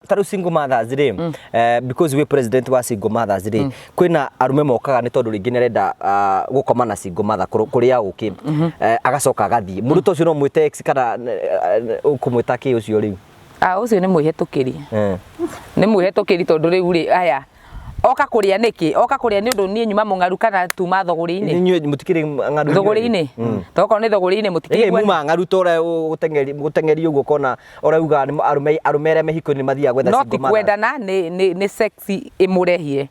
taru single mothers ri because we president wa single mothers ri kwina arume mokaga ni tondu ringi nerenda gukoma na single mother kuria uki agacoka agathie muruto ucio no mwite ex kana ukumwita ki ucio riu ucio ni mwihetukiri ni mwihetukiri tondu riu ri aya oka kuria niki oka kuria ni undu nie nyuma mungaru kana tuma thoguri-ini ni mutikiri ngaru thoguri-ini toko ni thoguri-ini mutikiri muma ngaru tore gutengeri uguo kona urauga arumere mehiko ni mathia gwetha single mother no tikwendana ni sexy imurehie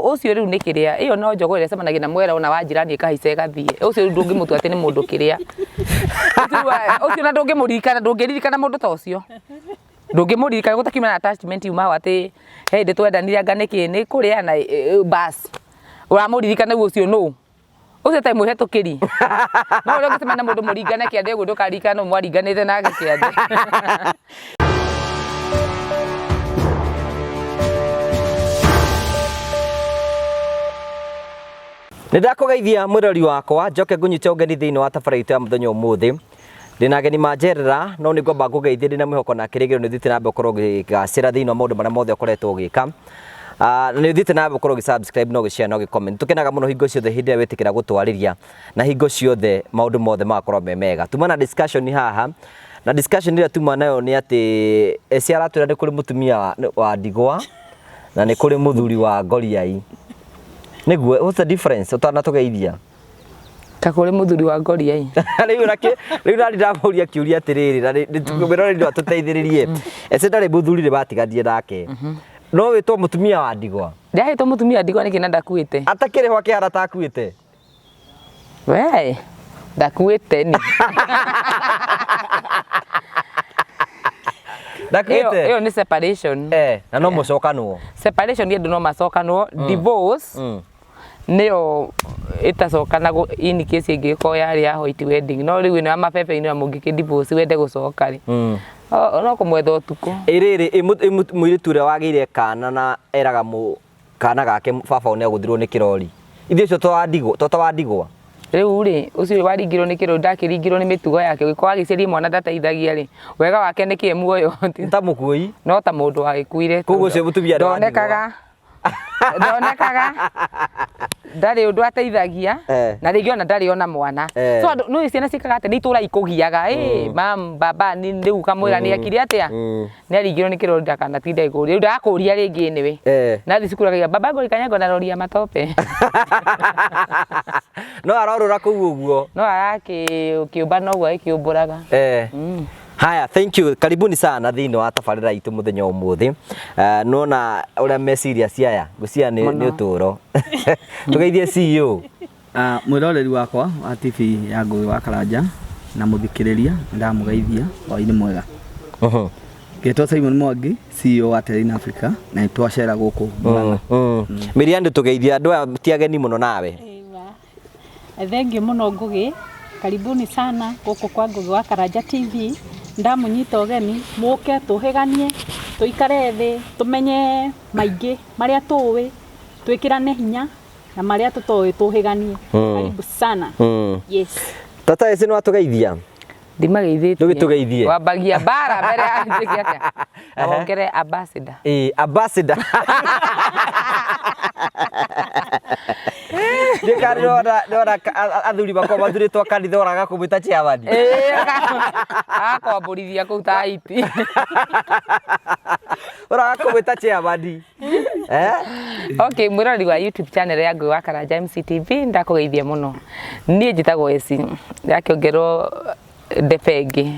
ucio riu ni kiria iyo no njogo ire semanagia na mwera ona wa jirani kahice gathie ucio ndungi mutu ati ni mundu kiria ucio na ndungi murikana ndungiririkana mundu ta ucio ndungimuririkana gutakiuma na attachment yuma wati hey nditwendanire anga niki ni kuria na bas uramuririkana ucio no ucio ta mwihetukiri no uri gutemana mundu muringane kiande guo ndukarikana mwaringanite nake kiande Nindakugeithia mwirori wakwa njoke ngunyite ugeni thiini wa tabaraitu ya muthenya umuthi ndina ageni manjerera no ningomba ngugeithie ndina mwihoko na kirigiro ni thite nambe ukorwo gicira thiini wa maundu maria mothe ukoretwo ugika ni thite nambe ukorwo subscribe no gicare no gicomment tukenaga muno hingo ciothe hindi ya witikira gutwariria na hingo ciothe maundu mothe magakorwo me mega tumana discussion haha na discussion ira tuma nayo ni ati Essy aratwira ni kuri mutumia wa ndigwa na ni kuri muthuri wa ngoriai niguo what's the difference utana tugeithia kakore muthuri wa ngoriai riu nari ndamuria kiuria atiriri na nitukumira ndio atuteithiririe Essy ndari muthuri ri batigathie nake no witwo mutumia wa ndigwa ndahitwo mutumia wa ndigwa niki na ndakuite atakire hwa kihara takuite we ndakuite ni ndakuite iyo ni separation na no mucokanwo separation ni no macokanwo divorce niyo itacokanago in case ingiko yari ya white wedding no riu ni amabebe ni amungiki divorce wende gucoka ri no kumwetha utuko iriri mwiriture wagire kana na eraga mu kana gake baba ne guthirwo ni kirori ithio cio wa ndigwa riu ri ucio waringirwo ni kirori ndakiringirwo ni mitugo yake giko agicirie mwana ndateithagia ri wega wake ni kie muoyo ta mukui no ta mundu agikuire kugo cio mutumia ndonekaga ndari undu ateithagia na ringi ona ndari ona mwana so no ciana cikaga ati ni itura ikugiaga mam baba ni riu kamwira ni akiri atia ni aringirwo ni kirori ndakana tinda iguri riu ndakuria ringi niwe na thicukuraga baba ngori kanyago na roria matope no arorura kugu uguo no araki kiumba no gwa ikiumburaga haya thank you karibuni sana thiini wa tabarira itu muthenya umuthi nona uria me serious aya gucia ni uturo tugeithie CEO mwiroreri wakwa wa TV ya Ngugi wa Karanja na muthikiriria ndamugeithia waini mwega Getwa Simon Mwangi CEO wa Tiga in Africa na twacera guku Miriam tugeithia andu tiageni muno nawe thengi muno Ngugi karibuni sana guku kwa Ngugi wa Karanja TV ndamunyita ugeni muke tuhiganie tuikare thi tumenye maingi maria tuwi twikirane hinya na maria tutowi tuhiganie karibu sana yes tata Essy no atugeithia ndimageithĩtie ndugeithie wambagia bara mbere ya njiki atia wongere ambassador ambassador ndora athuri bakwa mathuritwo kanitha oraga kumwita chairman akwambũrithia kũu Taiti oraga kumwita chairman okay mwirori wa YouTube channel ya Ngugi wa Karanja MCTV ndakugeithia muno niĩ njitagwo Essy ndakiongerwo ndebenge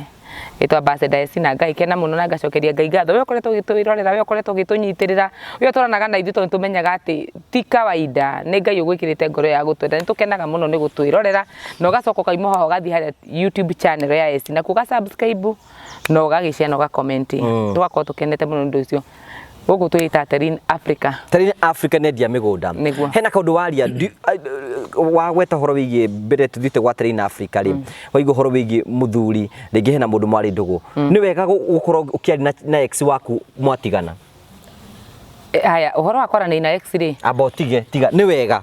etwa ambassador Essy na Ngai kena muno na ngacokeria Ngai ngatho we ukoretwo gitwirorera we ukoretwo gitunyitirira we turanaga na ithu tumenyaga ati ti kawaida ni Ngai ugwikirite ngoro ya gutwenda ni tukenaga muno ni gutwirorera no gacoka kaimo ho gathi hari YouTube channel ya Essy na kuga subscribe no gagicia no ga comment tugakorwo tukenete muno ndu ucio gugu twita Tiga in Africa ne dia migunda hena kaundu waria wa gweta horo wigie mbere tuthite gwa Tiga in Africa ri waigo horo wigie muthuri ringi hena mundu mwari ndugu ni wega gukorwo ukiari na ex waku mwatigana haya uhoro wakora ni na ex ri about tiga ni wega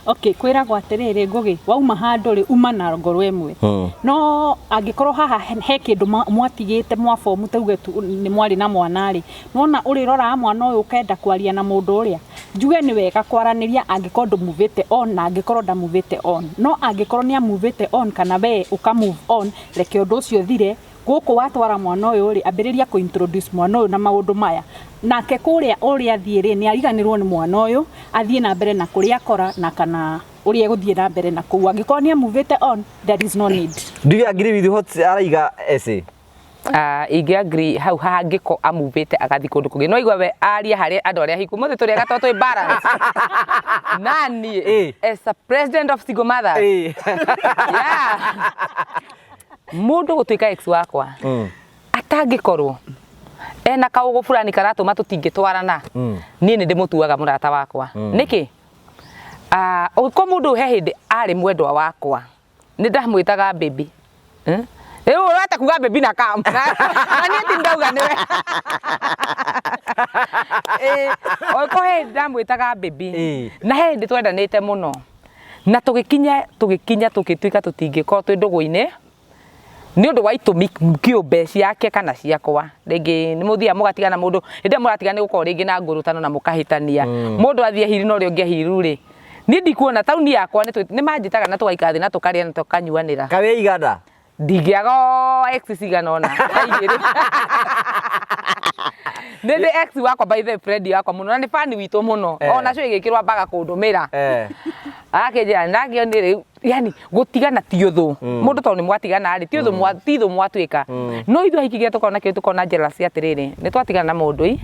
Okay, kwiragwo atiriri Ngugi wauma handu ri uma na ngoro imwe no angikorwo haha he kindu mwatigite mwafomu tauge ni mwari na mwana ri nona uri rora mwana uyu ukenda kwaria na mundu uria njuge ni wega kwaraniria angikorwo ndumuvite on na angikorwo ndamuvite on no angikorwo ni amuvite on kana we uka move on reke undu ucio thire guku watwara mwana uyu ri ambiriria ku introduce mwana uyu na maundu maya nake kuria uria thiire ni ariganirwo ni mwana uyu athie na mbere na kuria akora na kana uria guthie na mbere na ku angikorwo ni amuvite on there is no need. Do you agree with what araiga Essy? Igi agree hau hangiko amuvite agathi kundu kungi no igwa we aria hari andu aria hiku mothe turi agato twi balance nani as a president of single mothers yeah mundu gutuika ex wakwa atangikorwo ena kaugo fulani karatuma tutingitwarana nie ni ndimutuaga murata wakwa niki ko mundu he hindi ari mwendwa wakwa ni ndamwitaga baby eu urata kuga baby na kam ani tindauga niwe ko he ndamwitaga baby na he ndi twendanite muno na tugikinya tukituika tutingiko twi ndugu-ine ni undu wa itumi kiumbe ciake kana ciakwa ringi ni muthia mugatigana mundu inde muratigana gukorwo ringi na ngurutano na mukahitania mundu athie hiri no ri ungi hiru ri ni ndikuona tauni yakwa ni manjitaga na tugaikathi na tukaria na tukanyuanira kawe iganda ndigiago ex cigana ona aigiri nende ex wakwa by the friend yakwa muno na ni fan witu muno ona cio igikirwa baga kundumira akeja ndagio ni riu yani gutigana ti uthu mundu to ni mwatigana ari ti uthu mwatithu mwatwika no ithu hikigia tukona kitu tukona jealousy atiriri ni twatigana na mundu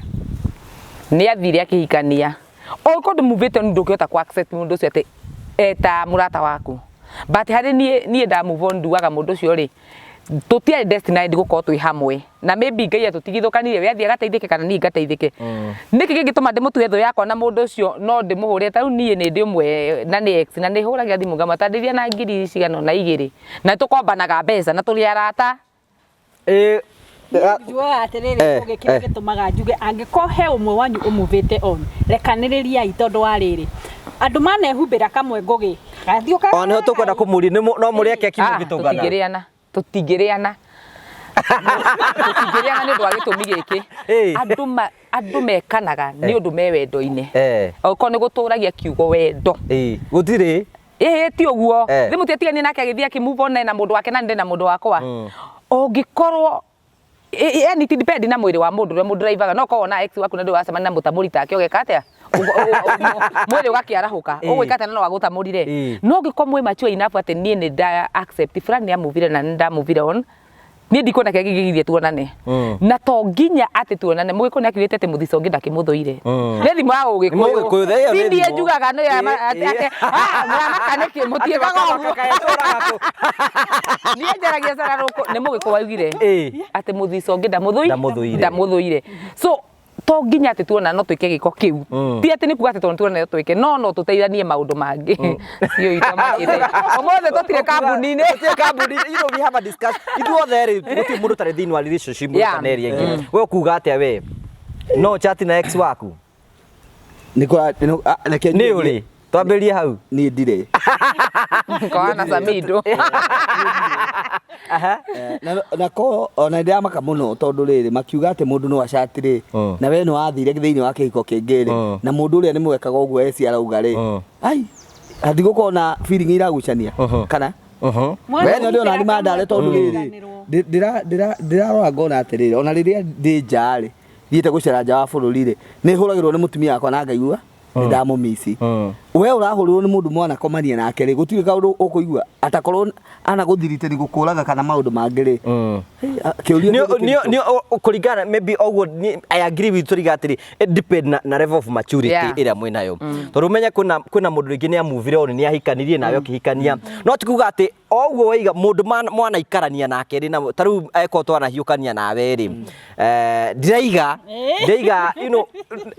ni athire akihikania o ko ndumuvite ndukihota ku accept mundu ucio ati eta murata waku but hari nie nda move on duaga mundu ucio ri tutia destined gukorwo twi hamwe na maybe ngai atutigithukanirie we athie gateithike kana ni gateithike niki gingituma ndimutue thu yakwa na mundu ucio no ndimuhure tau nie ni ndimwe na ni ex na ni huragia thimu ngamatandiria na ngiri cigano na igiri na tukombanaga mbeca na tuli arata jua atiriri ugikira gitumaga njuge angiko he umwe wanyu umuvite on rekaniriria itondu wa riri andu manehumbira kamwe Ngugi gathioka ona ho tukwenda kumuri no muri ake kimugitungana tutigiriana ni ndwa gitumi giki andu mekanaga ni undu me wendo-ine oko ni guturagia kiugo wendo gutiri ti uguo thimu tiatigania nake agithia ki move on na mundu wake na ndi na mundu wakwa ongikorwo yani ti depend na mwiri wa mundu mundu driver no ko ona ex waku na ndu wacemania na mutamurita ake ogeka atia mwiri ugakiarahuka ugwikata no wagutamurire no ngiko mwe mature enough ati nie ni da accept fulani ya muvire na nda muvire on ni ndikona kegigithie tuonane na to nginya ati tuonane mugikona kirite ati muthico ngida kimuthuire ni thimu ya ugikuyu ndie njugaga no ya ati muramakane mutie gago ni njaragia sara ruko ni mugiko waugire ati muthico ngida muthuire so to nginya ati tuona no twike giko kiu ti ati ni kuga ati tuona twike no tuteithanie maundu mangi cio itamakire omothe tutire kambuni-ini you know we have a discuss ithuothe ri guti mundu tari thiini wa relationship mutaneria ingi we kuga atia we no chat na ex waku ni uri twambirie hau ni ndire kwana samido na ko ona ndiamaka muno tondu riri makiuga ati mundu no achatire na we no athire thiini wa kihiko kingiri na mundu uria ni mwekaga uguo Essy arauga ri ai athigukona feeling iragucania kana we no ndio na mandare tondu riri ndirarora ngona atiriri ona riria ndi njari thiite gucera nja wa bururi ri ni huragirwo ni mutumia wakwa na ngaigua ndamumisi we urahurirwo ni mundu mwana komania nake ri gutire kaundu ukuigua atakorwo ana guthirite ni gukuraga kana maundu mangiri ni kuringana maybe ogwo I agree with you gatiri it depend na level of maturity ira mwinayo tondu menya kuna mundu ringi ni amuvire on ni ahikanirie nawe ukihikania no tikuga ati ogwo waiga mundu mwana ikarania nake ri na taru eko twana hiukania nawe ri ndiraiga you know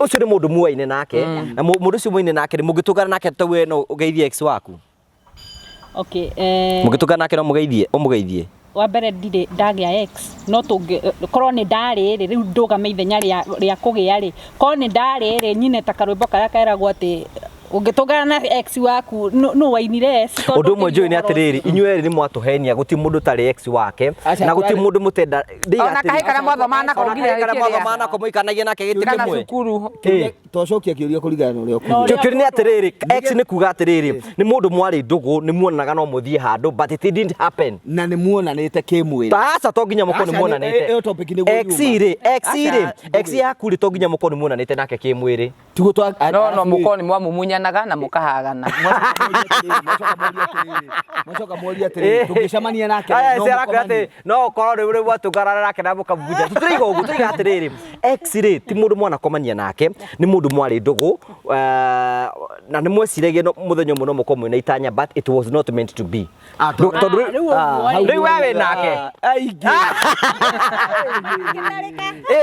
ucio ni mundu muaine nake na mundu ucio muaine nake ri mugitugana nake tawe no ugeithie ex waku mugitugana nake no mugeithie wa mbere ndire ndagia ex no korwo ni ndari ri riu ndugame ithenya ria kugia ri korwo ni ndari ri nyine ta karwimbo karia kairagwo ati ungitungana na ex waku no wainire undu mwe njui ni atiriri inyueri ni mwatuhenia guti mundu tari ex wake na guti mundu mutenda ona kahikana motho mana ko nginya moikanagia nake giti kimwe cukuru tocokia kiuria kurigana na uria Kĩũria ni atiriri ex ni kuga atiriri ni mundu mwari ndugu ni muonaga no muthie handu but it didn't happen na ni muonanite kimwiri basa to nginya muko ni muonanite ex yaku ri to nginya muko ni muonanite nake kimwiri tigo to no muko ni mwamumunyanaga na mukahagana Macoka mori atiriri tungicamania nake no korwo ri watungara nake na mukabuja tutiriga ugu turiga atiriri ex ri ti mundu mwana komania nake ni mundu mwari ndugu na ni mweciragia muthenya muno muko mwina itanya but it was not meant to be riu wewe nake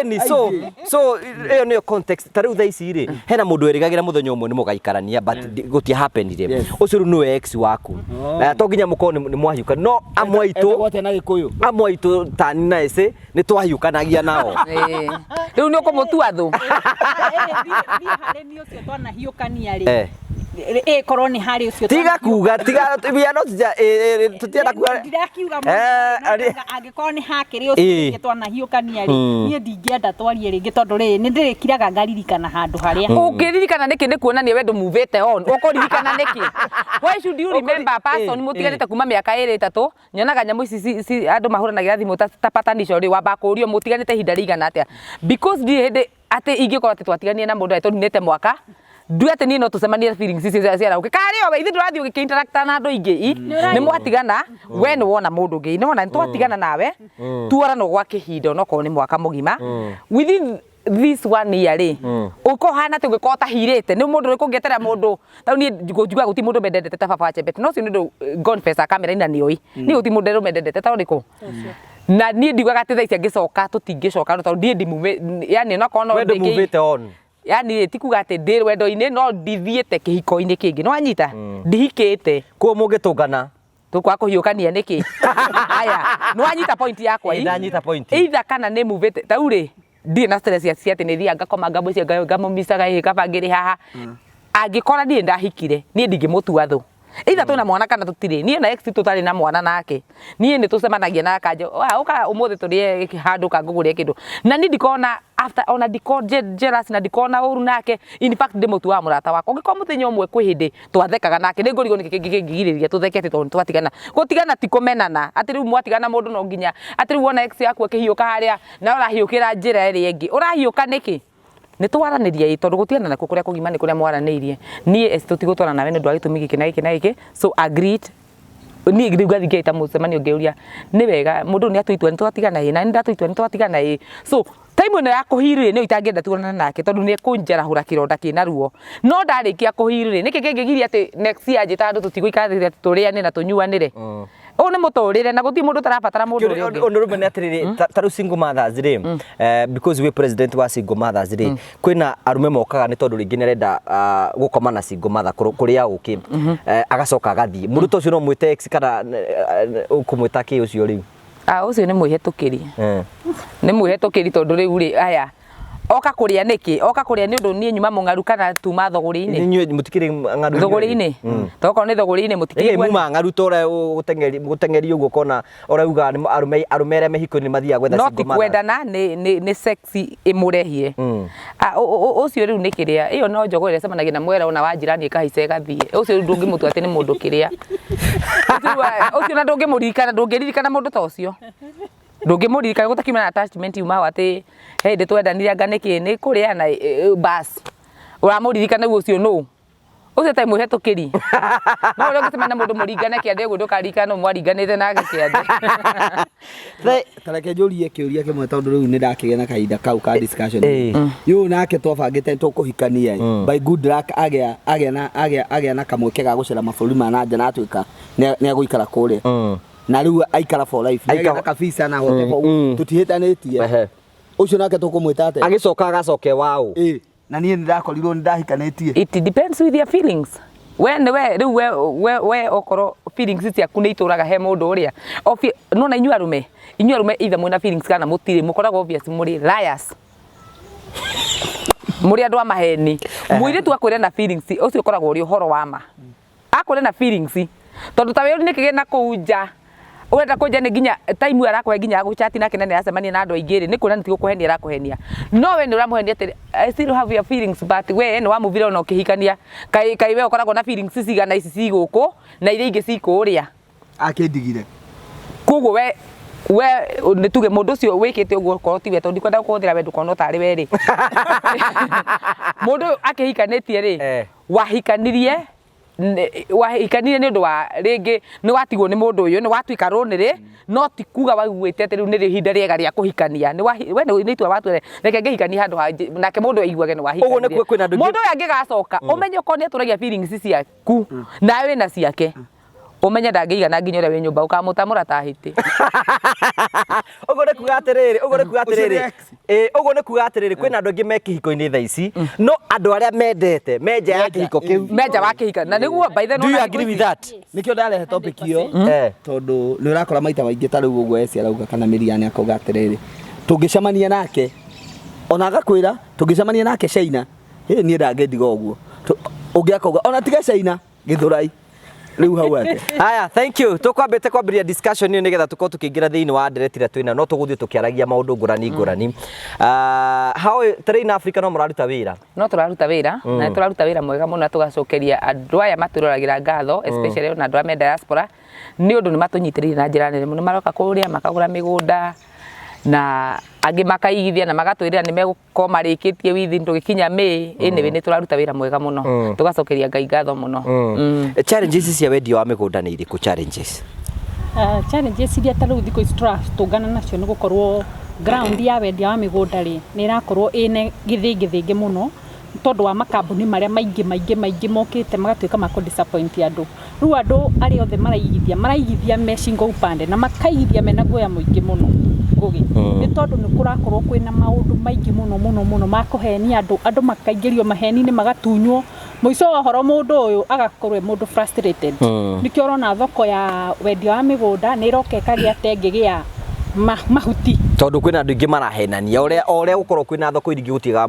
ni so iyo ni context tariu thaici ri hena mundu erigagira muthenya umwe ni mugaikarania but guti happened ri ucio ru ni ex waku to nginya muko ni mwahiuka no amwaitu tani na ese ni twahiukanagia nao riu ni ukumutua thu haranio cio twana hiukania ri korwo ni hari ucio tiga kuga tiga bia no tutienda kuga ndirakiuga angikorwo ni hakiri ucio twana hiukania ri nie ndingienda twarie ringi tondu ri ni ndirikiraga ngaririkana handu haria ungiririkana niki ni kuonania wendo muvete on ukoririkana niki why should you remember a person mutiganite kuma miaka 2-3 nyonaga nyamu ici andu mahuranagira thimu tapatanisho ri wamba kurio mutiganite hinda rigana atia because ndi hindi ati ingikorwo ati twatiganie na mundu aitoninete mwaka ndu ati ni no tucemanie feelings ici cia ukikareo we ithi ndurathi ugiinteract na andu ingi ni mwatigana we ni wona mundu ngi ni wona twatigana nawe tuorano gwa kihindo no ko ni mwaka mugima within this 1 year ri uko hana te ngikota hirete ni mundu rikungetera mundu tau ni njugwa guti mundu mendete ta baba chebet no cio ndu gone face camera ina ni oi ni guti mundu mendete tau riko na ni ndigwaga ati thaicia ngicoka tutingicoka tau ndi ndimume yani no kono wendo muvite on yani tikuga ati ndi wendo-ini no ndithiete kihiko-ini kingi no anyita ndihikite ko mugitungana tukwa kuhiukania niki aya no anyita point yakwa ndanyita point either kana ni muvite tau ri ndi na stress ya ati ni thia ngakoma ngabo cia ngamumicaga ikabangiri haha angikora ndi ndahikire ni ndingimutua thu either tuna mwana kana tutire nie na ex tutari na mwana nake nie ni tucemanagia na kanje uka umuthi turie handu kangugurie kindu na ni ndikona after ona dikoje jealous na dikona uru nake in fact ndimutua murata wako ngiko muthenya umwe kwi hindi twathekaga nake ni ngurigo nikigigiriria tuthekete tondu twatigana gutigana ti kumenana ati riu mwatigana mundu no nginya ati riu wona ex yaku akihiuka haria na urahiukira njira iri ingi urahiuka niki ni twaraniria i tondu gutiana na kuria kugima ni kuria mwaranirie nie estitutigutwana nawe ni ndwari tumigi kina iki so agreed ni ngirugathi ngeita mucemanio ngeuria ni wega mundu ni atuitwa ni twatigana na ni ndatuitwa ni twatigana so time no yakuhirire ni itangenda tuonana nake tondu ni kunjarahura kironda kina ruo no ndarikia kuhirire niki kingigiria ati next year njita andu tutigũikarathire turiane na tunyuanire ni muturire na guti mundu tarabatara mundu uri ungi Mundurume ni atiriri taru single mothers ri because we president wa single mothers ri kwina arume mokaga ni tondu ringi nerenda gukoma na single mother kuria uki agacoka agathie mundu to cio no mwite ex kana ukumwita ki ucio riu ucio ni mwihetukiri ni mwihetukiri tondu riu ri aya oka kuria niki oka kuria ni undu ni nyuma mungaru kana tuma thoguri-ini ni mutikiri ngaru thoguri-ini toko ni thoguri-ini mutikiri muma ngaru tore gutengeri uguo kona urauga arumere mehiko ni mathia gwetha single mother no tikwendana ni sexy imurehie ucio riu ni kiria iyo no njogo ire semanagia na mwera ona wa jirani kahice gathie ucio ndungimutu ati ni mundu kiria ucio na ndungiririkana mundu ta ucio ndungimuririkana gutakima na attachment yuma ati hey ndi twendanire nganiki ni kuria na bas uramuririkana ucio no ucio tai muhetukiri no ro gitema mundu muringane kiande gundu karikana mwaringanite nake kiande tareke njurie kiuria kimwe tondu riu ni ndakigia na kahinda kau ka discussion yu nake twabangite tukuhikania by good luck agia na kamweke ga gucera maburi ma nanja na atuika ni aguikara kuria na riu aikara for life aikara kabisa na whatever tutihitanitie ucio nake tukumwita ate agicoka agacoke wao na nie ndakorirwo ndahikanitie it depends with your feelings when we okoro feelings ciaku ni ituraga he mundu uria no na inyuarume either mwina feelings kana mutire mukoragwo obvious muri liars muri andu a maheni mwiri tu akwire na feelings ucio koragwo uri uhoro wa ma akwire na feelings tondu ta we ni kigena kuja urenda kunja ni ginya time arakwe ginya guchati na kinene acemania na andu aingiri ni kuona nitiko kuhenia arakuhenia no we ni uramuhenia ati I still have your feelings but we ni wamuvira no kihikania kai we ukoragwo na feelings cigana ici ciguku na iria ingi cikuria akindigire koguo we ni tuge mundu ucio wikite uguo korwo tiwe tondu kwenda kuthira we ndukona tari we ri mundu akihikanitie ri wahikanirie ni undu wa ringi ni watigwo ni mundu uyu ni watuika runiri no ti kuga waiguite ati riu ni rihinda riega ria kuhikania ni we ni itua watu reke ngihikania handu nake mundu aiguage ni wahikania uguo ni kwina andu mundu angigacoka umenye ko ni aturagia feelings ciaku na we na ciake umenye ndangĩigana nginya ũrĩa wĩ nyũmba ũkamũtamũra ta hĩtĩ ũguo nĩ kuga atĩrĩrĩ kwĩna andũ angĩ me kĩhiko-inĩ thaa ici no andũ arĩa mendete menja ya kĩhiko kĩu menja wa kĩhiko na nĩguo by the do you agree with that nikio ndarehe topic iyo tondu ni urakora maita maingĩ ta rĩu ũguo Essy arauga kana Miriam akauga atĩrĩrĩ tũngĩcemania nake ona agakwĩra tũngĩcemania nake China niĩ ndangĩndiga ũguo ũngĩ akauga ona tiga China Gĩthũrai riu hau ate haya thank you tukwambite kwambiria discussion ni nigetha tukorwo tukiingira thiini wa ndiretira twina no tuguthie tukiaragia maundu ngurani how train Africa no muraruta wira no turaruta wira na turaruta wira mwega muno tugacokeria andu aya maturagira ngatho especially na andu a me diaspora ni undu ni matunyitiririe na njira nene muno maroka kuria makagura migunda na angi makaigithia na magatwirira ni megukoma marikitie withi ndugikinya May ene ni turaruta wira mwega muno tugacokeria Ngai ngatho muno challenges cia wendia wa migunda ni iriku challenges challenges iria ta riu thiko tungana nacio ni gukorwo ground ya wendia wa migunda ri ni irakorwo ine githingi muno tondu wa makambuni maria maingi mokite magatuika ma disappoint andu riu andu ari othe maraigithia meshingo upande na makaigithia mena guoya muingi muno ngugi ni tondu ni kurakorwo kwina maundu maingi muno makuhenia andu makaingirio maheni-ini magatunywo muico wa horo mundu uyu agakorwo mundu frustrated nikio urona thoko ya wendia wa migunda ni irokekagia tengi gia mahuti tondu kwina andu ingi marahenania uria gukorwo kwina thoko iringi gutiga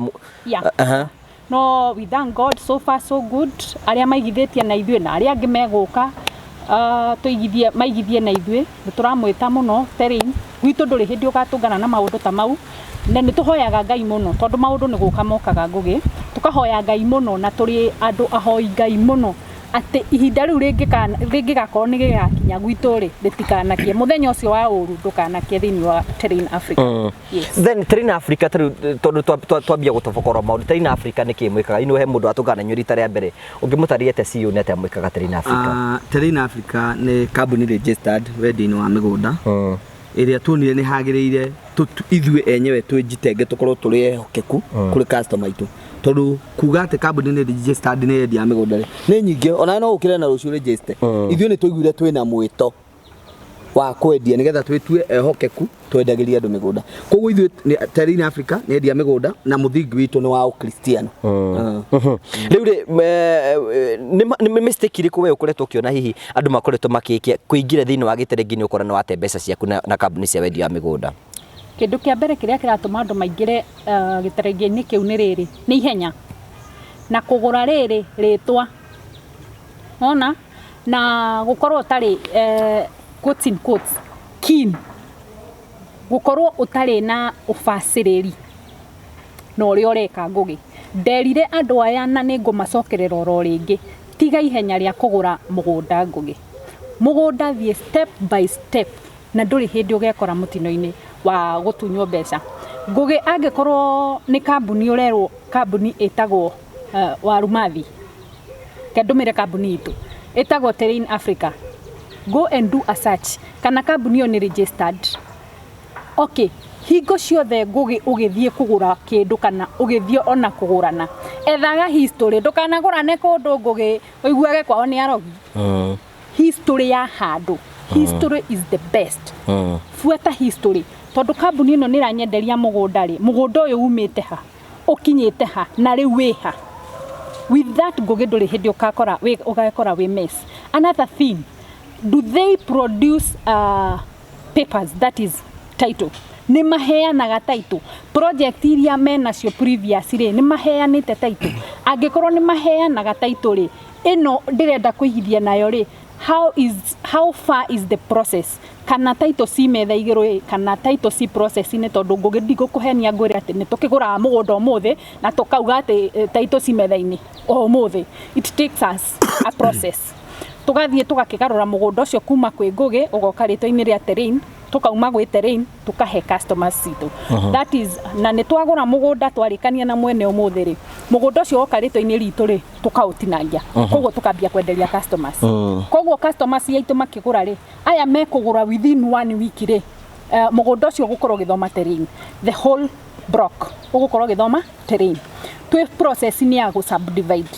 no we thank God so far so good aria maigithitie na ithuĩ na aria angĩ meguka maigithie na ithuĩ nituramwĩta muno Terrain gwitũ ndũrĩ hĩndĩ ũgatũngana na maũndũ ta mau na nĩtũhoyaga Ngai muno tondu maũndũ nĩ gũka mokaga Ngugi tukahoya Ngai muno na tũrĩ andũ ahoi Ngai muno ati ihinda riu ringigakorwo ni gigakinya gwitũ ri ritikanakie muthenya ucio wa uru ndukanakie thiini wa Terrain Africa yes then Terrain Africa tondu twambia gutobokora maundu Terrain Africa ni kimwikaga ino he mundu atungana nyuri ta ria mbere ungimutariete CEO ni atamwikaga Terrain Africa Terrain Africa ni company registered wedding wa migunda iria tuonire ni hagiriire ithuĩ enyewe twinjitenge tukorwo turi ehokeku kuri customer itu tondu kuga ati company ni registered ni endia migunda ni nyingi ona no ukire na rucio register ithuĩ ni tuiguire twina mwito wa kwendia nigetha twitue ehokeku twendagiria andu migunda koguo ithuĩ Terrain Africa ni endia migunda na muthingi witu ni wa Ukristiano riu ni mistake iriku we ukoretwo ukiona hihi andu makoretwo makikia kuingira thiini wa giterengi ni ukorana wate mbeca ciaku na company cia wendia wa migunda kindu kia mbere kiria kiratuma andu maingire giterengi-ini kiu ni riri ni ihenya na kugura riri ritwa ona na gukorwo tari quotes in quotes keen gukorwo utari na ufaciriri no uri ureka Ngugi nderire andu aya na ningo macokerera oro ringi tiga ihenya ria kugura mugunda Ngugi mugunda thie step by step na nduri hindi ugekora mutino-ini wa gutunywo mbeca Ngugi angikorwo ni kambuni urerwo kambuni itagwo Warumathi kendumire kambuni itu itagwo Terrain Africa go and do a search kana kambuni yo ni registered okay hingo ciothe Ngugi ugithie kugura kindu kana ugithie ona kugurana ethaga history ndukanagurane kundu Ngugi uiguage kwao ni arogi history ya handu history is the best fuata history tondu kambuni ino ni ranyenderia mugunda ri mugunda uyu umite ha ukinyite ha na ri wiha with that Ngugi nduri hindi ugakora we mess another thing do they produce papers that is title nĩ maheanaga title project iria menacio previous rĩ nĩ maheanĩte title angĩkorwo nĩ maheanaga title rĩ ĩno ndĩrenda kũigithia nayo rĩ how far is the process kana title si metha igĩrũ rĩ kana title si process nĩ tondũ ngũgũkũhenia ngwĩre atĩ nĩ tũkĩgũraga mũgũnda ũmũthĩ na tũkauga atĩ title si metha-inĩ ũmũthĩ it takes us a process tugathiĩ tugakĩgarũra mũgũnda ũcio kuma kwĩ ngũgĩ ũgoka rĩtwa-inĩ rĩa terrain tukauma gwĩ terrain tukahe customers citũ that is na nĩ twagũra mũgũnda twarĩkania na mwene ũmũthĩ rĩ mũgũnda ũcio woka rĩtwa-inĩ ritũ rĩ tukaũtinangia koguo tukambia kwenderia customers koguo customers aitũ makĩgũra rĩ aya mekũgũra within 1 week rĩ mũgũnda ũcio ũgũkorwo gĩthoma terrain the whole block ũgũkorwo gĩthoma terrain twĩ process ni ya subdivide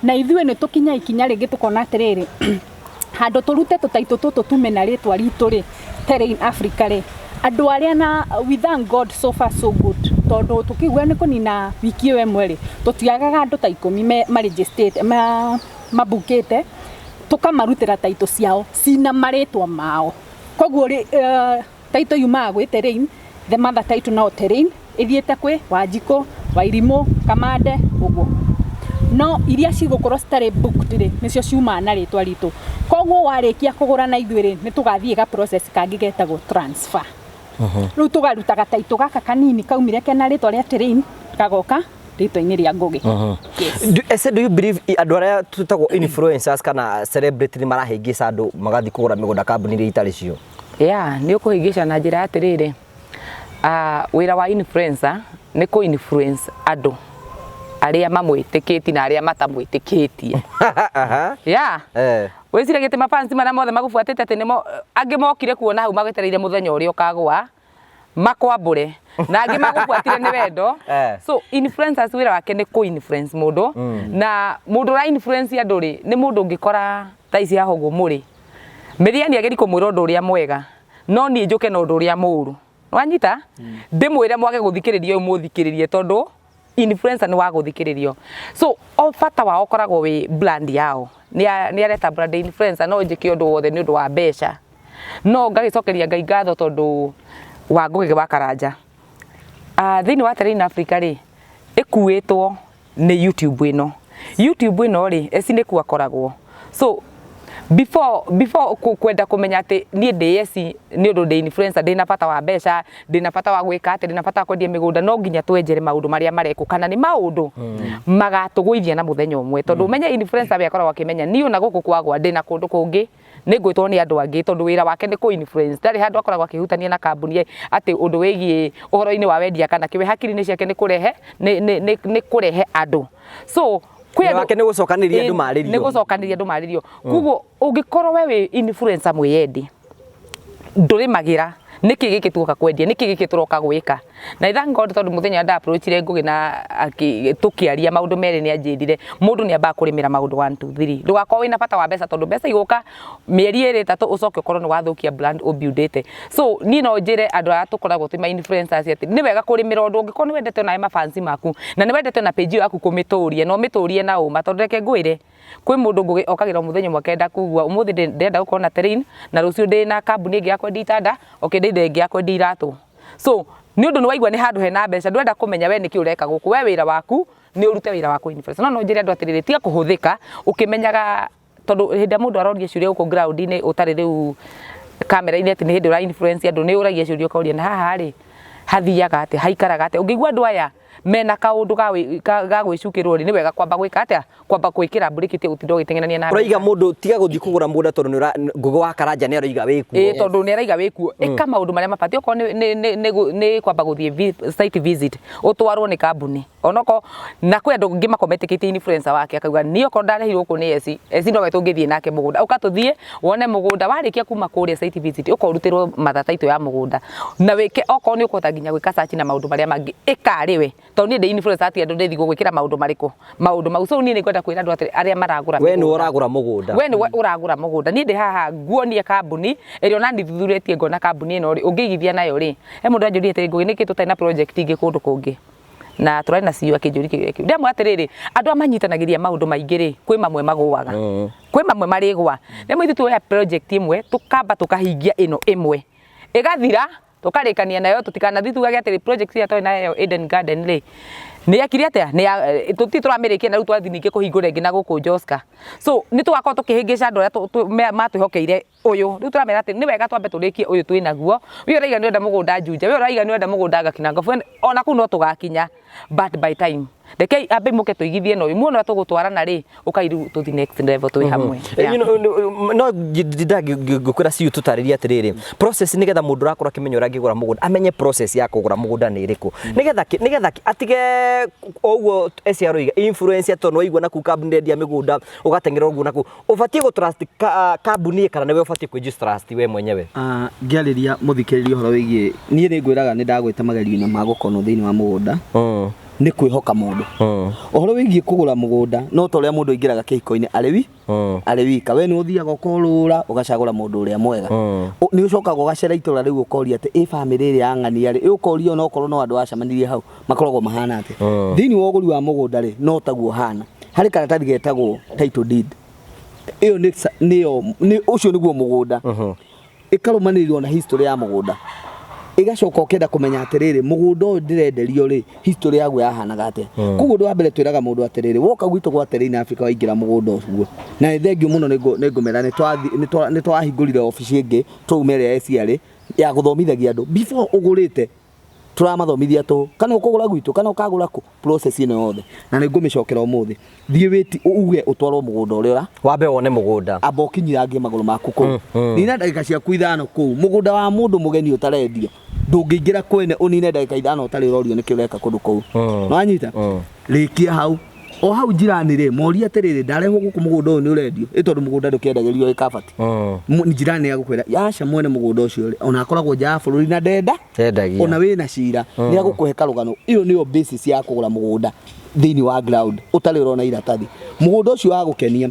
na ithuĩ nĩ tũkinya ikinya rĩngĩ tukona atĩrĩrĩ handũ tũrute tũtaitũ tũtũ tume na rĩtwa ritũ rĩ terrain Africa rĩ andũ arĩa na we thank God so far so good tondũ tukigwa nĩ kũnina wiki ĩyo ĩmwe rĩ tũtiagaga andũ ta 10 maregistrate mabukĩte tukamarutĩra taitũ ciao cina marĩtwa mao koguo rĩ taitũ yumaga gwĩ terrain the mother title now terrain ithiĩte kwĩ Wanjikũ Wairimũ Kamande ũguo no iria cigũkorwo citarĩ booked rĩ nĩcio ciumaga na rĩtwa ritũ koguo warĩkia kũgũra na ithuĩ rĩ nĩ tũgathiĩ ga process kangĩ getagwo transfer rĩu tũgarutaga taitũ gaka kanini kaumire kena rĩtwa rĩa terrain kagoka rĩtwa-inĩ rĩa ngũgĩ do you believe andũ arĩa tutagwo influencers kana celebrity nĩ marahĩngĩca andũ magathiĩ kũgũra mĩgũnda kambuni iria itarĩ cio nĩ ũkũhĩngĩca na njĩra atĩrĩrĩ wĩra wa influencer nĩ kũ influence andũ arĩa mamwĩtĩkĩtie na arĩa matamwĩtĩkĩtie wĩciragia atĩ mafansi marĩa mothe magũbuatĩte atĩ nĩmo angĩ mokire kuona hau magwetereire mũthenya ũrĩa ũkagũa makwambũre na angĩ magũbuatire nĩ wendo so influencers wĩra wake nĩ kũ influence mũndũ na mũndũ ũra influence andũ rĩ nĩ mũndũ ũngĩkora thaa ici haha ũguo mũrĩ Mĩriani ageri kũmwĩra ũndũ ũrĩa mwega no niĩ njũke na ũndũ ũrĩa mũũru wanyita ndĩmwĩre mwage gũthikĩrĩria mũthikĩrĩrie tondũ influencer nĩ wa gũthikĩrĩrio so o bata wao koragwo wĩ brand yao nĩ areta brand influencer no njĩke ũndũ wothe nĩ ũndũ wa mbeca no ngagĩcokeria Ngai ngatho tondũ wa Ngũgĩ wa Karanja thĩinĩ wa terrain Africa rĩ ĩkuĩtwo nĩ YouTube ĩno rĩ eci nĩ kuo akoragwo so before kwenda kumenya ati nie ndĩeci nĩ ũndũ ndĩ influencer ndĩna bata wa mbeca ndĩna bata wa gwĩka atĩ ndĩna bata wa kwendia mĩgũnda no nginya twenjere maũndũ marĩa marekwo kana nĩ maũndũ magatũgũithia na mũthenya ũmwe tondũ ũmenye influencer we akoragwo akĩmenya niĩ ona gũkũ kwagwa ndĩna kũndũ kũngĩ nĩ ngwĩtwo nĩ andũ angĩ tondũ wĩra wake nĩ kũ influence ndarĩ handũ akoragwo akĩhutania na kambuni atĩ ũndũ wĩgiĩ ũhoro-inĩ wa wendia kana kĩwe hakiri-inĩ ciake nĩ kũrehe andũ so wĩra wake nĩ gũcokanĩrĩria andũ marĩrio nĩ gũcokanĩrĩria andũ marĩrio koguo ũngĩkorwo we wĩ influencer mwĩyendi ndũrĩmagĩra nĩkĩ gĩkĩ tuoka kwendia nĩkĩ gĩkĩ tũroka gwĩka na thank God tondũ mũthenya nda-approachire Ngũgĩ na tũkĩaria maũndũ merĩ nĩ anjĩrire mũndũ nĩ ambaga kũrĩmĩra maũndũ 1 2 3 ndũgakorwo wĩna bata wa mbeca tondũ mbeca igũka mĩeri 2 3 ũcoke ũkorwo nĩ wathũkia brand ũbuildĩte so niĩ no njĩre andũ arĩa tũkoragwo twĩ ma influencers atĩ nĩ wega kũrĩmĩra ũndũ ũngĩkorwo nĩ wendete na mafansi maku na nĩ wendete na page yaku kũmĩtũria no mĩtũrie na ũma tondũ reke ngwĩre kwĩ mũndũ Ngũgĩ okagĩra mũthenya ũmwe akenda kugua ũmũthĩ ndĩrenda gũkorwo na terrain na rũciũ ndĩ na kambuni ĩngĩ ya kwendia itanda ndĩ ĩngĩ ya kwendia iratũ so nĩ ũndũ nĩ waigua nĩ handũ hena mbeca ndwenda kũmenya we nĩkĩ ũreka gũkũ we wĩra waku nĩ ũrute wĩra waku influencer no njĩre andũ atĩrĩrĩ tiga kũhũthĩka ũkĩmenyaga tondũ hĩndĩ mũndũ aroria ciũria gũkũ ground-inĩ ũtarĩ rĩu kamera-inĩ atĩ nĩ hĩndĩ ũra influence andũ nĩ ũragia ciũria ũkoria na haha rĩ hathiaga atĩ haikaraga atĩ ũngĩigua andũ aya mena kaũndũ ga gwĩcukĩrwo rĩ nĩ wega kwamba gwĩka atĩa kwamba gwĩkĩra mburĩkĩtie gũtinda ũgĩteng'erania na ũraiga mũndũ tiga gũthiĩ kũgũra mũgũnda tondũ Ngũgĩ wa Karanja nĩ aroiga wĩkuo tondũ nĩ araiga wĩkuo ĩka maũndũ marĩa mabatiĩ okorwo nĩ kwamba gũthiĩ site visit ũtwarwo nĩ kambuni onoko na kwĩ andũ angĩ makometĩkĩtie influencer wake akauga niĩ okorwo ndarehirwo gũkũ nĩ eci no we tũngĩthiĩ nake mũgũnda ũkatũthiĩ wone mũgũnda warĩkia kuma kũrĩa site visit ũkorutĩrwo mathaitaitũ ya mũgũnda na wĩke okorwo nĩ ũkũhota nginya gwĩka search na maũndũ marĩa mangĩ ĩka rĩwe tondũ niĩ ndĩ influencer ati andũ ndĩthi gwĩkĩra maũndũ marĩkũ maũndũ mau so niĩ nĩ kwenda kwĩra andũ atĩ arĩa maragũra we nĩ ũragũra mũgũnda we nĩ ũragũra mũgũnda niĩ ndĩ haha nguonie kambuni ĩrĩa ona ndithuthurĩtie ngona kambuni ĩno rĩ ũngĩigithia nayo rĩ he mũndũ anjũria atĩ Ngũgĩ nĩkĩ tũtarĩ na project ingĩ kũndũ kũngĩ na tũrarĩ na CEO akĩnjũria kĩu ndĩamwe atĩrĩrĩ andũ amanyitanagĩria maũndũ maingĩ rĩ kwĩ mamwe magũaga kwĩ mamwe marĩgwa rĩmwe ithuĩ tuoya project ĩmwe tũkamba tũkahingia ĩno ĩmwe ĩgathira tukarikania nayo tutikanathi tugage atiri project ya twina nayo Eden Garden ri ni yakiri atia ni tuti turamirikia na rutwa thininge kuhingura ingi na guku Joska so ni tugakora tukihingisha andu aria matuhokeire uyu riu turamera ati ni wega twambe turikie uyu twinaguo wi uraiga ni wenda mugunda njunje wi uraiga ni wenda mugunda ngakinanga ona ku no tugakinya but by time rekei ambe muke tuigithie no imuno tugutwarana ri ukairu tuthi next level twi hamwe no ndagukura ciu tutariria atiriri process nigetha mundu rakora kimenyo rangigura mugunda amenye process ya kugura mugunda ni iriku nigetha atige oguo esiaroiga influencer tono igwa na ku company ndia migunda ugatengera oguo naku ubatie go trust company kana niwe ubatie ku trust we mwenyewe ngiariria muthikiririo horo wigie nie ni ngwiraga ni ndagwite magerio-ini ma gukono thiini wa mugunda ni kwihoka mundu ohoro wigie kugura mugunda no to ria mundu ingiraga kihiko-ini arewi ka we ni uthiaga ukorura ugacagura mundu uria mwega ni ucokaga ugacera itura riu ukoria ati family ri ang'ania ri ukoria no korwo no andu acamanirie hau makoragwo mahana ati thiini wa uguri wa mugunda ri no taguo hana hari karatathi getagwo title deed iyo ni ucio niguo mugunda ikarumaniririo na history ya mugunda igacoka ukenda kumenya atiriri mugunda uyu ndirenderio ri history yaguo yahanaga ate kuguo ndu wa mbere twiraga mundu atiriri woka gwitu gwa atiriri Africa waingira mugunda ucio na thengio muno ni ngumera ni twahingurire office ingi twaumere ya SCR ya guthomithagia andu before ugurite turamathomithia tu kana ukugura gwitu kana ukagura ku process ino yothe na ni ngumicokera umuthi thie witi uge utwarwo mugunda uria wambe wone mugunda abokinyirangie maguru maku ku nina ndagika cia kuithano ku mugunda wa mundu mugeni utarendio ndungiingira kwene unine ndagika ithano utari rorio nikio reka kundu ku no anyita rikia hau o hau njirani ri moria atiriri ndarehwo guku mugunda uyu ni urendio itondu mugunda ndukiendagirio ikabati njirani ya gukwira yaca mwene mugunda ucio ri ona akoragwo nja bururi na ndendagia ona wina cira ni agukuhe karugano iyo niyo basis ya kugura mugunda thiini wa ground utari urona iratathi mugunda ucio wa gukenia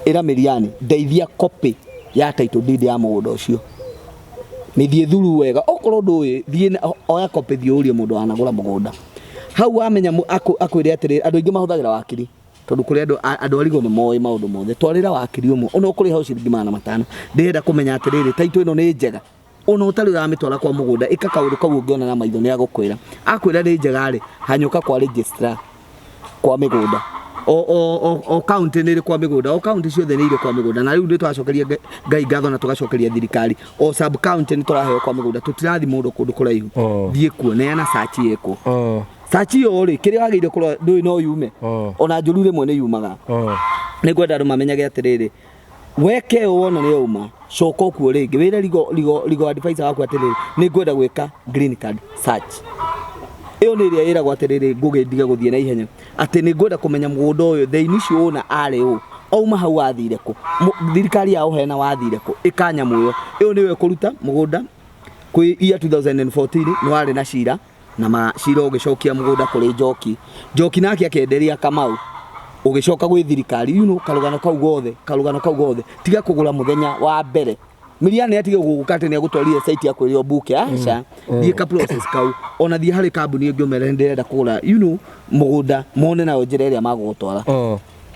ira miriani ndeithia copy ya title deed ya mugunda ucio nithie thuru wega okorwo nduwi thie oya copy thie urie mundu anagura mugunda hau amenya akwire atiriri andu ingi mahuthagira wakiri tondu kuri andu arigo ni moy maundu mothe twarira wakiri umwe ona ukuri hau ciringi 500 ndirenda kumenya atiriri title ino ni njega ona utari uramitwara kwa mugunda ikakauru kau ungiona na maitho ni agukwira akwira ni njega ri hanyuka kwa registrar kwa migunda o county ni kwa migunda o county ciothe ni ire kwa migunda na riu ndi twacokeria ngai ngatho na tugacokeria thirikari o sub county ni turaheo kwa migunda tutirathi mundu kundu kuraihu thie kuo neana search yeko sachi yo ri kiri wagire kurwa ndui no yume ona njuru rimwe ni yumaga ni gwenda andu mamenyage atiriri weke wona ni yuma coko ku ringi wira ligo advisor waku atiriri ni gwenda gwika green card search iyo ni ria ira gwa atiriri nguge ndiga guthie na ihenya ati ni gwenda kumenya mugunda uyu the initial owner ari u auma hau athire ku thirikari ya uhena wathire ku ikanya muyo iyo niwe kuruta mugunda kwi year 2014 no wari na cira na macira ugicokia mugunda kuri Njoki nake akenderia Kamau ugicoka gwi thirikari karugano kau gothe tiga kugura muthenya wa mbere Miliani atige gukate ni agutwarire site yakwe yo buke acha thie ka process kau ona thie hari kambuni ingi umerendera kugura mugunda mone na onjereria magutwara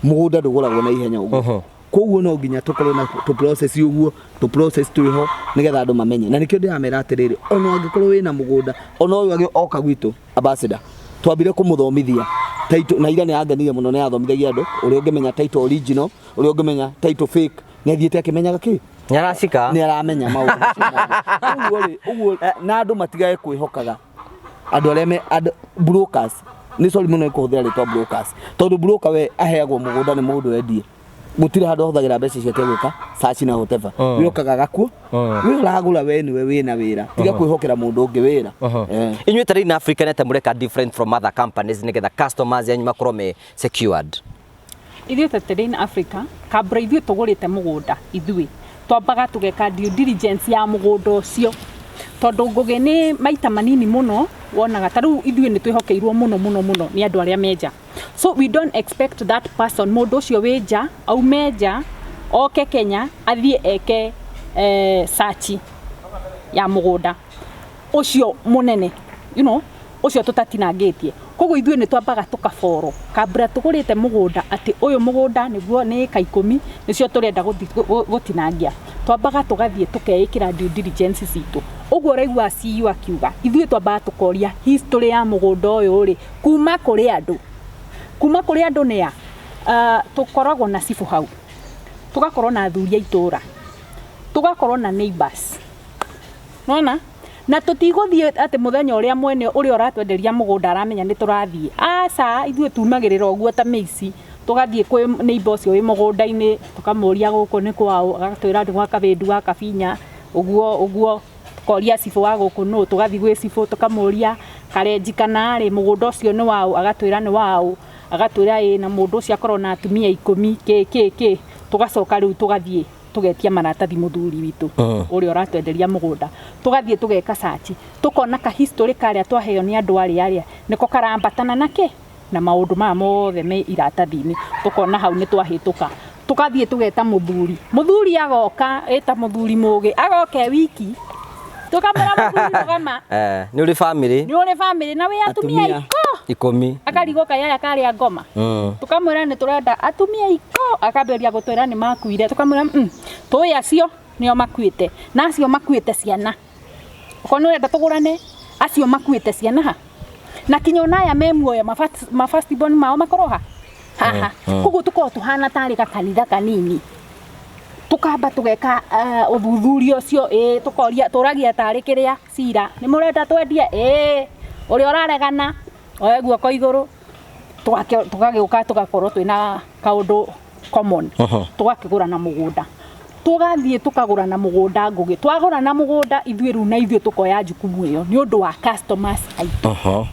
mugunda nduguragwo na ihenya uguo koguo no nginya tukorwo na to process uguo to process tuiho nigetha andu mamenye na nikio ndiramera atiriri ona angikorwo wina mugunda ona uyu agi oka gwitu ambassador twambire kumuthomithia title na ira ni anganirie muno ni athomithagia andu uri ungimenya title original uri ungimenya title fake ni athiete akimenyaga ki nyaracika ni aramenya maundu uguo na andu matigae kwihokaga andu areme brokers ni sorry muno ikuhuthira ritwa brokers tondu broker we aheagwo mugunda ni mundu endie gutire handu huthagira mbeca ciake gwika search na whatever wiokaga gakuo we uragura we niwe wina wira tiga kwihokera mundu ungi wira inywe tari in Africa nete mureka different from other companies nigetha customers yanyu makorwo me secured ithuĩ tari in Africa kabra ithuĩ tugurite mugunda ithuĩ twambaga tugeka due diligence ya mugunda ucio tondu ngugi ni maita manini muno wonaga taru ithuĩ ni twihokeirwo muno ni andu aria menja so we don't expect that person mundu ucio wenja au menja oke Kenya athie eke search ya mugunda ucio munene ucio tutatinangĩtie koguo ithuĩ nĩ twambaga tũkaboro kabra tũgũrĩte mũgũnda atĩ ũyũ mũgũnda nĩguo nĩ ĩka 10 nĩcio tũrenda gũtinangia twambaga tũgathiĩ tũkeĩkĩra due diligence citũ ũguo raigua CEO akiuga ithuĩ twambaga tũkoria history ya mũgũnda ũyũ rĩ kuma kũrĩ andũ nĩa tũkoragwo na cibu hau tugakorwo na athuri a itũra tugakorwo na neighbors nona na tũtigũthiĩ atĩ mũthenya ũrĩa mwene ũrĩa ũratwenderia mũgũnda aramenya nĩ tũrathiĩ aca ithuĩ tumagĩrĩra ũguo ta mĩici tugathiĩ kwĩ neighbor ũcio wĩ mũgũnda-inĩ tukamũria gũkũ nĩ kwao agatwĩra ndĩ gwa kabĩndu wa kabinya ũguo tukoria cibu wa gũkũ no tugathiĩ gwĩ cibu tukamũria karenji kana rĩ mũgũnda ũcio nĩ wao agatwĩra nĩ wao agatwĩra ĩ na mũndũ ũcio akorwo na atumia 10 tugacoka rĩu tugathiĩ tugetia maratathi muthuri witũ ũrĩa ũratwenderia mũgũnda tugathiĩ tugeka search tukona ka history karĩa twaheo nĩ andũ arĩa niko karambatana nake na maũndũ maya mothe me iratathi-inĩ tukona hau nĩ twahĩtũka tugathiĩ tugeta muthuri agoka eta muthuri mũgĩ agoke wiki tukamera muthuri tugama nĩ uri family na we atumia 10 akarigoka yaya karĩa ngoma tukamwĩra nĩ tũrenda atumia 10 akambĩrĩria gũtwĩra nĩ makuire tukamwĩra tũĩ acio nĩo makuĩte na acio makuĩte ciana ukono urenda tũgũrane acio makuĩte ciana ha na kinya onaya me muoyo ma first born mao makoroha haha kugu tuko tuhana tarĩ kanitha kanini tukamba tugeka uthuthuria ucio tukoria turagia tarĩ kĩrĩa cira nĩ mũrenda twendie ũrĩa ũraregana oya guoko igũrũ tugagĩũka tugakorwo twĩna kaũndũ common tugakĩgũrana mũgũnda tugathiĩ tukagũrana mũgũnda ngũgĩ twagũrana mũgũnda ithuĩ rĩu na ithuĩ tukoya jukumu ĩyo nĩ ũndũ wa customers aitũ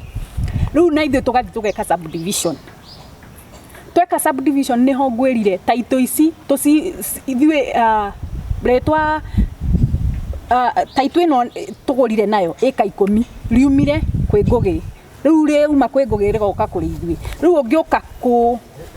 rĩu na ithuĩ tugathiĩ tugeka subdivision tweka subdivision nĩho ngwĩrire taito ici ithuĩ rĩtwa taito ĩno tũgũrire nayo ĩka 10 riumire kwĩ ngũgĩ rĩu rĩuma kwĩ ngũgĩ rĩgoka kũrĩ ithuĩ rĩu ũngĩũka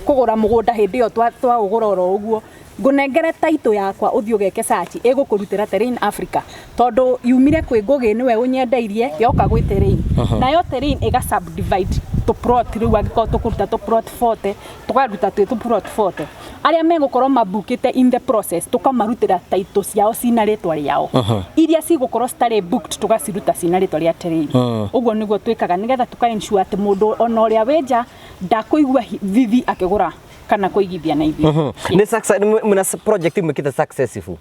kũgũra mũgũnda hĩndĩ ĩyo twaũgũra oro ũguo ngũnengere taito yakwa ũthiĩ ũgeke search ĩgũkũrutĩra terrain Africa tondũ yumire kwĩ ngũgĩ nĩwe ũnyendeirie yoka gwĩ terrain nayo terrain ĩga subdivide to plot rĩu angĩkorwo tũkũruta to plot 40 tũkaruta twĩ plot 40 arĩa megũkorwo mabukĩte in the process tũkamarutĩra taito ciao cina rĩtwa rĩao iria cigũkorwo citarĩ booked tũgaciruta cina rĩtwa rĩa terrain ũguo nĩguo twĩkaga nĩgetha tuka-ensure atĩ mũndũ ona ũrĩa wenja ndakũigua thithi akĩgũra kana kũigithia na ithuĩ nĩ success muna project mwĩkĩte successful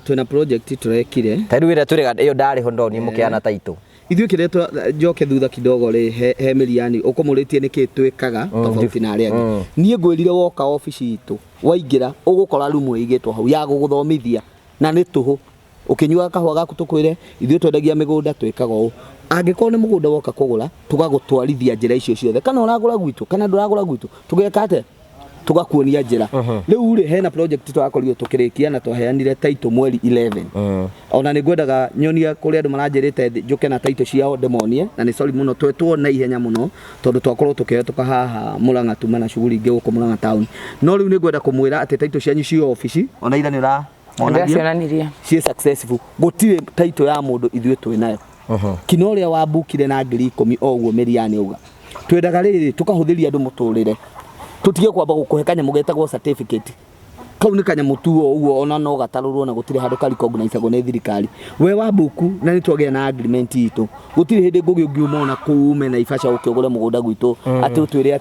twina project turekire tairu ĩrĩa tũrĩga ĩyo ndarĩ ho ndoni mũkĩana taito ithuĩ kiretwa njoke thutha kidogo rĩ he mĩriani ũkomũrĩtie nĩkĩ twĩkaga tofauti na arĩa angĩ niĩ ngwĩrire woka ofici itũ waingĩra ũgũkora rumu ĩigĩtwo hau ya gũgũthomithia na nĩ tũhũ ũkĩnyua kahũa gaku tũkwĩre ithuĩ twendagia mĩgũnda twĩkaga ũũ angĩkorwo nĩ mũgũnda woka kũgũra tũgagũtwarithia njĩra icio ciothe kana ũragũra gwitũ kana ndũragũra gwitũ tũgeka atĩa tugakuonia njĩra rĩu rĩ hena project twakorirwo tũkĩrĩkia na twaheanire taito mweri 11 ona nĩ ngwendaga nyonia kũrĩa andũ maranjĩrĩte njoke na taito ciao demonie na nĩ sorry mũno twetwo na ihenya mũno tondũ twakorwo tũkĩhetũka haha Mũrang'a tuma na shughuli ingĩ gũkũ Mũrang'a town no rĩu nĩ ngwenda kũmwĩra atĩ taito cianyu cio ofici ona ira nĩ ũramonagia ciĩ successful gũtirĩ taito ya mũndũ ithuĩ twĩ nayo kino ũrĩa wambukire na 10,000 o ũguo mĩriani auga twendaga rĩrĩ tũkahũthĩria andũ mũtũrĩre tutige kwamba gũkũhe kanyamũ getagwo certificate kau nĩ kanyamũ tu ũguo ona no gatarũrwo na gũtirĩ handũ ka recognize nĩ thirikari we wa buku na nĩ twagĩa na agreement itũ gũtirĩ hĩndĩ ngũgĩ ũngiumona kuume na Naivasha ũkĩgũre mũgũnda gwitũ atĩ ũtwĩre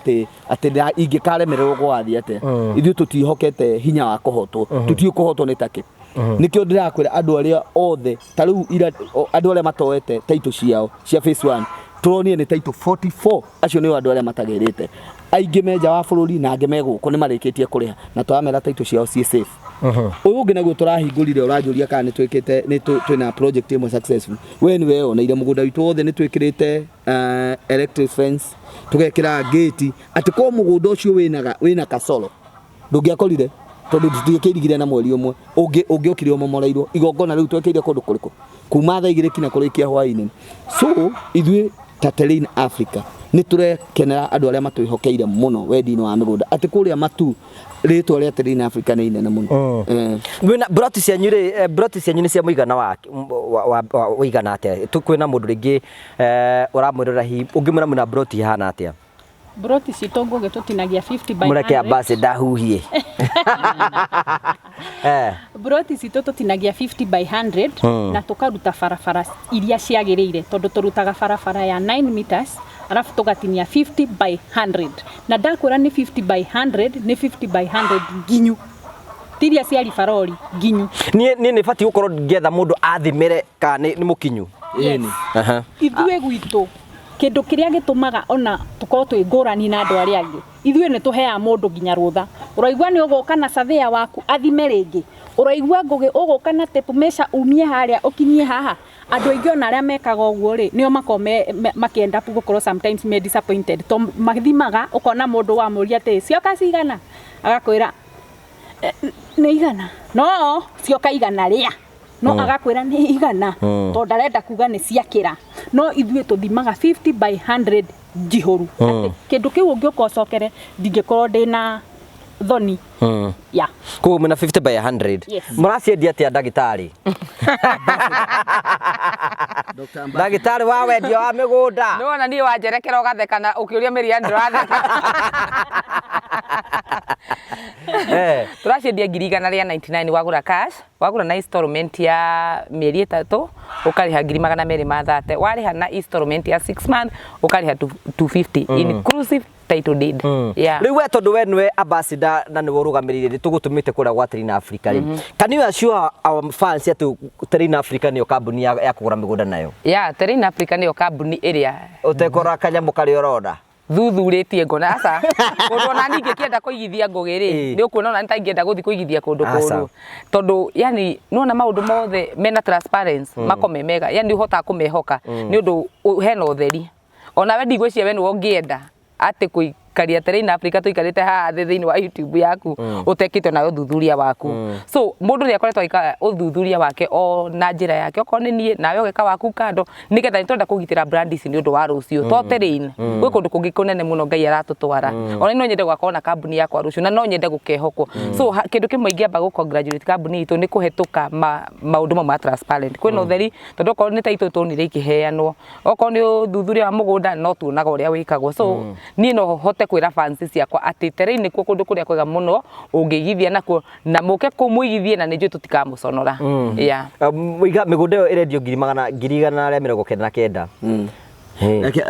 atĩ ingĩkaremererwo gwathi atĩ ithuĩ tũtihokete hinya wa kũhotwo tũtikũhotwo nĩ take nikio ndĩrakwĩra andũ arĩa othe ta rĩu andũ arĩa matoete taito ciao cia phase 1 turonie nĩ taito 44 acio nĩ andũ arĩa matagĩrĩte aingĩ menja wa bũrũri na angĩ megũkũ nĩ marĩkĩtie kũrĩha na twamera taito ciao ciĩ safe ũyũ ũngĩ naguo tũrahingũrire ũranjũria kana nĩ twĩkĩte twĩna project ĩmwe successful we nĩ weyo na ire mũgũnda witũ wothe nĩ twĩkĩrĩte electric fence tũgekĩra gate atĩ ko mũgũnda ũcio wĩna kasoro ndũngĩakorire tondũ tũtikĩrigire na mweri ũmwe ũngĩokire ũmomoreirwo igongona rĩu twekĩire kũndũ kũrĩkũ kuma thaa 2 kinya kũrĩkia hwaĩ-inĩ so ithuĩ ta Terrain Africa nĩ tũrekenera andũ arĩa matwĩhokeire mũno wendi-inĩ wa mĩgũnda atĩ kũrĩa matu rĩtwa rĩa Terrain Africa nĩ inene mũno. Wĩna broti cianyu rĩ, broti cianyu nĩ cia mũigana wa ũigana atĩa? Kwĩna mũndũ rĩngĩ ũramwĩrora hihi ũngĩmwĩra mwĩna broti ihana atĩa? Broti citũ Ngũgĩ tũtinagia 50 by 100. Mũreke ambassador huhie. Broti citũ tũtinagia 50 by 100 na tũkaruta barabara iria ciagĩrĩire tondũ tũrutaga barabara ya 9 meters alafu tũgatinia 50 by 100 na ndakwĩra nĩ 50 by 100 nĩ 50 by 100 nginyu tiria cia ribarori nginyu. Niĩ nĩ batiĩ gũkorwo ngĩetha mũndũ athimĩre kana nĩ mũkinyu. Ithuĩ gwitũ kĩndũ kĩrĩa gĩtũmaga ona tũkorwo twĩ ngũrani na andũ arĩa angĩ, ithuĩ nĩ tũheaga mũndũ nginya rũtha. Ũraigua nĩ ũgũka na surveyor waku athime rĩngĩ, ũraigua Ngũgĩ ũgũka na tape measure umie harĩa ũkinyie haha. Andũ aingĩ ona arĩa mekaga ũguo rĩ nĩo makĩenda gũkorwo sometimes me disappointed to mathimaga ũkona mũndũ wa mũria atĩ cioka cigana agakwĩra nĩ igana no cioka igana rĩa no agakwĩra nĩ igana to ndarenda kuga nĩ ciakĩra no ithuĩ tũthimaga 50 by 100 njihũru atĩ kĩndũ kĩu ũngĩũka ũcokere ndingĩkorwo ndĩna thoni. Kũu mwĩna 50 by 100 mũraciendia atĩa ndagĩtarĩ? Ndagĩtarĩ wa wendia wa mĩgũnda nĩ wona niĩ wanjerekera ũgatheka na ũkĩũria Mĩria ndĩratheka. Tũraciendia 199 wagũra cash, wagũra na installment ya mĩeri 3 ũkarĩha 230, warĩha na installment ya 6 month ũkarĩha 250 inclusive title deed. Rĩu we tondũ we nĩwe ambassador na nĩwe ũrũgamĩrĩire tũgũtũmĩte kũrĩa gwa Terrain Africa rĩ, can you assure our fans atĩ Terrain Africa nĩyo kambuni ya kũgũra mĩgũnda nayo? Terrain Africa nĩyo kambuni ĩrĩa ũtekora kanyamũ karĩa ũrona thuthurĩtie ngona aca kũndũ ona ningĩ kĩenda kũigithia Ngũgĩ rĩ nĩ ũkuona ona nĩtaingĩenda gũthiĩ kũigithia kũndũ kũũru tondũ yani nĩwona maũndũ mothe mena transparency makome mega yani ũhotaga kũmehoka nĩ ũndũ hena ũtheri ona we ndigwĩciria we nĩwe ũngĩenda atĩ kũikaria Terrain Africa tũikarĩte haha thĩinĩ wa YouTube yaku ũtekĩte na ũthuthuria waku. So mũndũ nĩ akoretwo aika ũthuthuria wake o na njĩra yake okorwo nĩ niĩ nawe ũgeka waku kando nĩgetha nĩtũrenda kũgitĩra brand ici nĩ ũndũ wa rũciũ to Terrain gwĩ kũndũ kũngĩ kũnene mũno Ngai aratũtwara ona no nyende gwakorwo na kambuni yakwa rũciũ na no nyende gũkehokwo. So kĩndũ kĩmwe ingĩamba gũ-congratulate kambuni itũ nĩ kũhetũka maũndũ ma transparent kwĩna ũtheri tondũ okorwo nĩ taitũ tuonire ikĩheanwo okorwo nĩ ũthuthuria wa mũgũnda no tuonaga ũrĩa wĩkagwo. So niĩ no hote kwĩra fans ciakwa atĩ Terrain nĩkuo kũndũ kũrĩa kwega mũno ũngĩigithia nakuo na mũke kũmũigithie na nĩnjũĩ tũtikamũconora. Mĩgũnda ĩyo ĩrendio 199.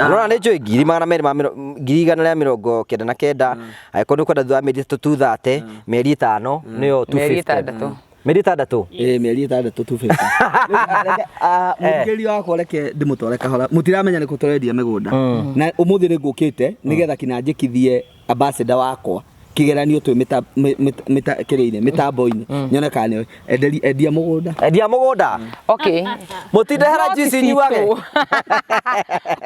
Nona nĩ njũĩ 199 angĩkorwo nĩ kwenda thutha wa mĩeri 230 mĩeri 5 nĩyo 250. Mĩeri 6 mĩeri 6 250. Mũthikĩrĩria wakwa reke ndĩmũtware kahora mũtiramenya nĩ kũ tũrendia mĩgũnda na ũmũthĩ nĩ ngũkĩte nĩgetha kinanjĩkithie ambassador wakwa kĩgeranio twĩ mĩtambo-inĩ nyone kana nĩ endia mũgũnda. Okay mũtindehera juice nyuage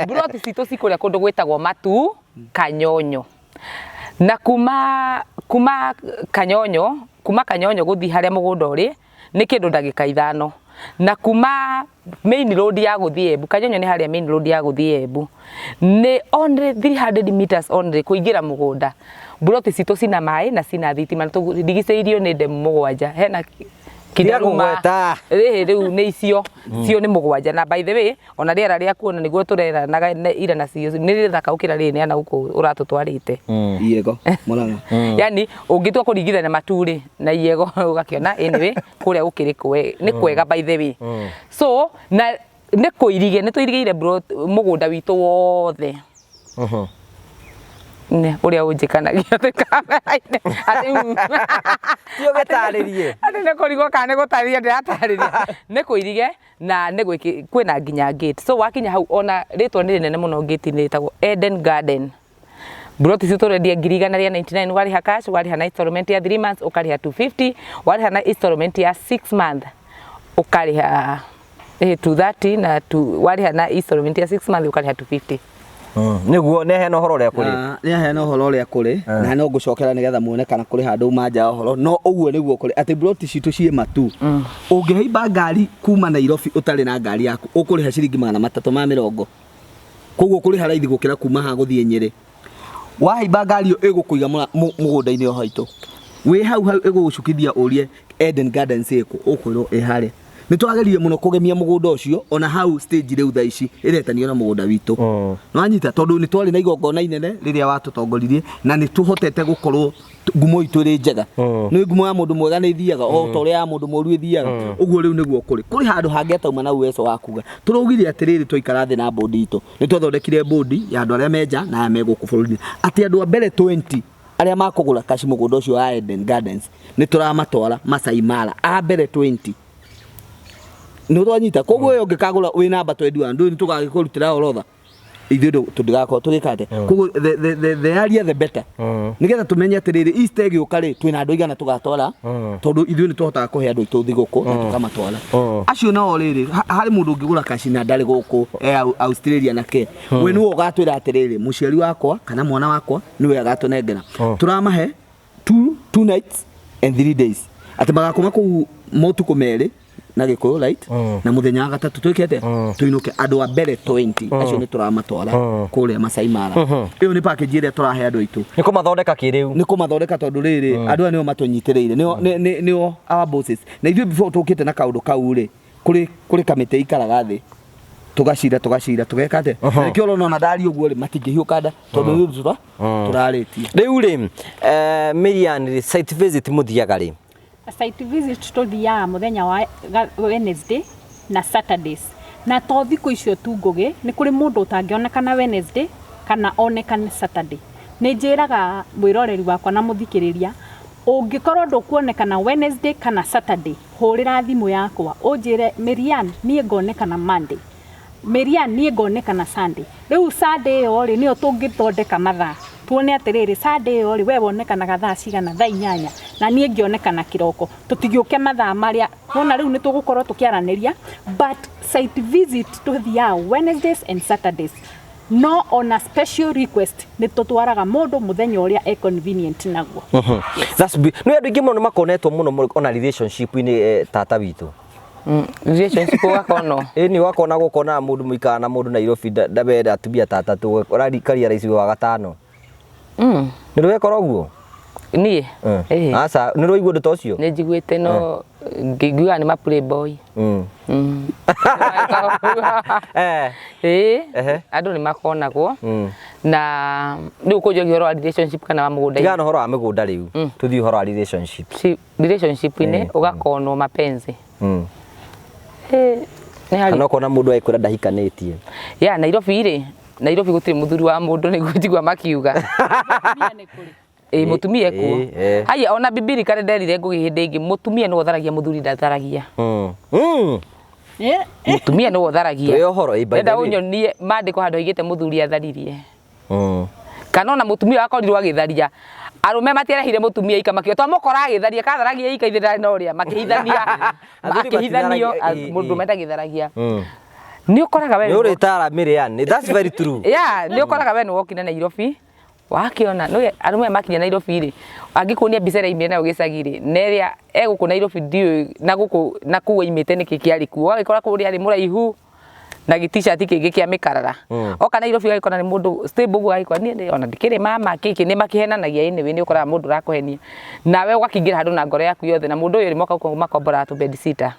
broti citũ cikũrĩa kũndũ gwĩtagwo Matu Kanyonyo na kuma Kanyonyo gũthiĩ harĩa mũgũnda ũrĩ nĩ kĩndũ ndagĩka 5 na kuma main road ya gũthiĩ Embu Kanyonyo nĩ harĩa main road ya gũthiĩ Embu nĩ only 300 meters only kũingĩra mũgũnda. Broti citũ cina maĩ na cina thitima na tũrigicĩirio nĩ ndemu 7 hena kĩraruma rĩu nĩ icio nĩ 7 na by the way ona rĩera rĩa kuona nĩguo tũreranaga ira nacio nĩ rĩthaka ũkĩra rĩrĩ nĩ ana gũkũ ũratũtwarĩte Yego Murang'a yani ũngĩtua kũringithania Matu rĩ na Yego ũgakĩona anyway kũrĩa gũkĩrĩ nĩ kwega by the way. So na nĩ tũirigĩire mũgũnda witũ wothe ne ũrĩa ũnjĩkanagia atĩ kamera-inĩ atĩ tio gĩtarĩrie atĩ nĩ kũrigwo kana nĩ gũtarĩria ndĩratarĩria nĩ kũirige na nĩ kwĩna nginya gate. So wakinya hau ona rĩtwa nĩ rĩnene mũno gate nĩ rĩtagwo Eden Garden. Broti citũ tũrendia 199 warĩha cash warĩha na installment ya 3 months ũkarĩha 250 warĩha na installment ya 6 month ũkarĩha 230 na warĩha na installment ya 6 month ũkarĩha 250. Nĩguo nehe no horo ũrĩa kũrĩ nehe no horo ũrĩa kũrĩ na no ngũcokera nĩgetha muone kana kũrĩ handũ manja horo no ũguo nĩguo kũrĩ atĩ broti citũ ciĩ Matu ũngĩhaimba ngari kuma Nairobi ũtarĩ na ngari yaku ũkũrĩha ciringi 350 koguo kuri haraithi gukira kuma ha guthie Nyeri wahaimba ngari igukuiga mugunda-ini o haitũ wi hau igugucukithia urie Eden Gardens iko ukwiro ihare nitwageririe muno kugemia mugunda ucio ona hau stage riu tha ici iretanio na mugunda witu no anyita tondu nitwari na igongona inene riria watutongoririe na nituhotete gukorwo ngumo itu ri njega ni ngumo ya mundu mwega ni thiaga o to ria ya mundu moru ithiaga uguo riu niguo kuri handu hangetauma na uwezo wakuga turaugirie atiriri twaikara thi na bodi itu nitwathondekire bodi ya andu aria menja na ya meguku bururi ati andu a mbere 20 aria makugura kaci mugunda ucio wa Eden Gardens nituramatwara Masai Mara a mbere 20 no twanyita koguo yo ngikagura wi namba 21 ndu nitugagikũrutira orotha ithuĩ tũndigakora tũgĩkate koguo the earlier the better nigetha tumenye atiriri Easter ĩgĩũka rĩ twĩna andũ igana tũgatwara tondu ithuĩ nĩtũhotaga kũhe andũ aitũ thigũkũ na tũkamatwara acio nao rĩrĩ harĩ mũndũ ũngĩgũra kaci na ndarĩ gũkũ Australia na Kenya we nĩwe ũgatwĩra atiriri mũciari wakwa kana mwana wakwa nĩwe agatũnengera turamahe 2 nights and 3 days ati magakoma kũu motuko merĩ na gikuyu right na muthenya wa gatatu twikete tuinuke andu a mbere 20 acio ni turamatwara kuria Masai Mara iyo ni package iria turahe andu aitu ni kumathondeka kiriu ni kumathondeka tondu riri andu aya nio matunyitiriire nio our bosses na ithuĩ before tukite na kaundu kau ri kuri kamite ikaraga thi tugacira tugekate nikio rona ndari uguo ri matingihiuka nda tondu riu turaritie riu ri Miriam site visit muthiaga ri site visit tuthiaga muthenya wa Wednesday na Saturdays na to thikũ icio tu ngugi ni kuri mundu utangionekana Wednesday kana onekane Saturday ni njiraga mwiroreri wakwa na muthikiriria ungikorwo ndukuonekana Wednesday kana Saturday hurira thimu yakwa unjire Miriam nie ngonekana Monday Miriam nie ngonekana Sunday riu Sunday yo ri nio tungithondeka mathaa tuone atiriri Sunday yo ri we wonekanaga thaa cigana thaa 8 na nie ngionekana kiroko tutigiuke mathaa maria wona riu ni tugukorwo tukiaraniria but site visit tuthia Wednesdays and Saturdays no on a special request ni tutwaraga mundu muthenya uria convenient naguo that's no andu ingi muno makonetwo muno on a relationship ni tata witu relationship wakono ni wakona gukona mundu muikana na mundu Nairobi ndabenda atubia tata tu urarikaria raisi wa gatano ni rwekora uguo nie asa ni rwigwo ndu tocio ni njiguite no ngigua ni ma playboy andu ni makonagwo na ni ukojo gihoro wa relationship kana wa mugunda tigana horo wa migunda riu tuthi horo wa relationship ine ugakonwo mapenzi ni hari kana kona mundu aikwira ndahikanitie ya Nairobi gutiri muthuri wa mundu ni gutigwa makiuga mutumia ku haya ona bibiri kare nderire ngugi hindi ingi mutumia no tharagia muthuri ndatharagia mutumia no tharagia yo horo enda unyonie mandiko handu igite muthuri atharirie kana ona mutumia akorirwo agitharia arume matiarehire mutumia ikamakio twamukora agitharia katharagia ikaithira no ria makihithanio mundu metagitharagia ni ukoraga we ni uritara Miriam that's very true ni ukoraga we no wokina Nairobi wakiona no arume makinya Nairobi ri angikunia bicera imire na ugisagiri neria eguku Nairobi ndio na kuwa imite niki kiari ku agikora kuri ari muraihu na t-shirt kingi kia mikarara oka Nairobi agikora ni mundu stable gu agikora ni ona ndikire mama kiki ni makihenanagia ine we ni ukora mundu rakuhenia nawe ugakingira handu na ngoro yaku yothe na mundu uyu moka makombora tu bed sitter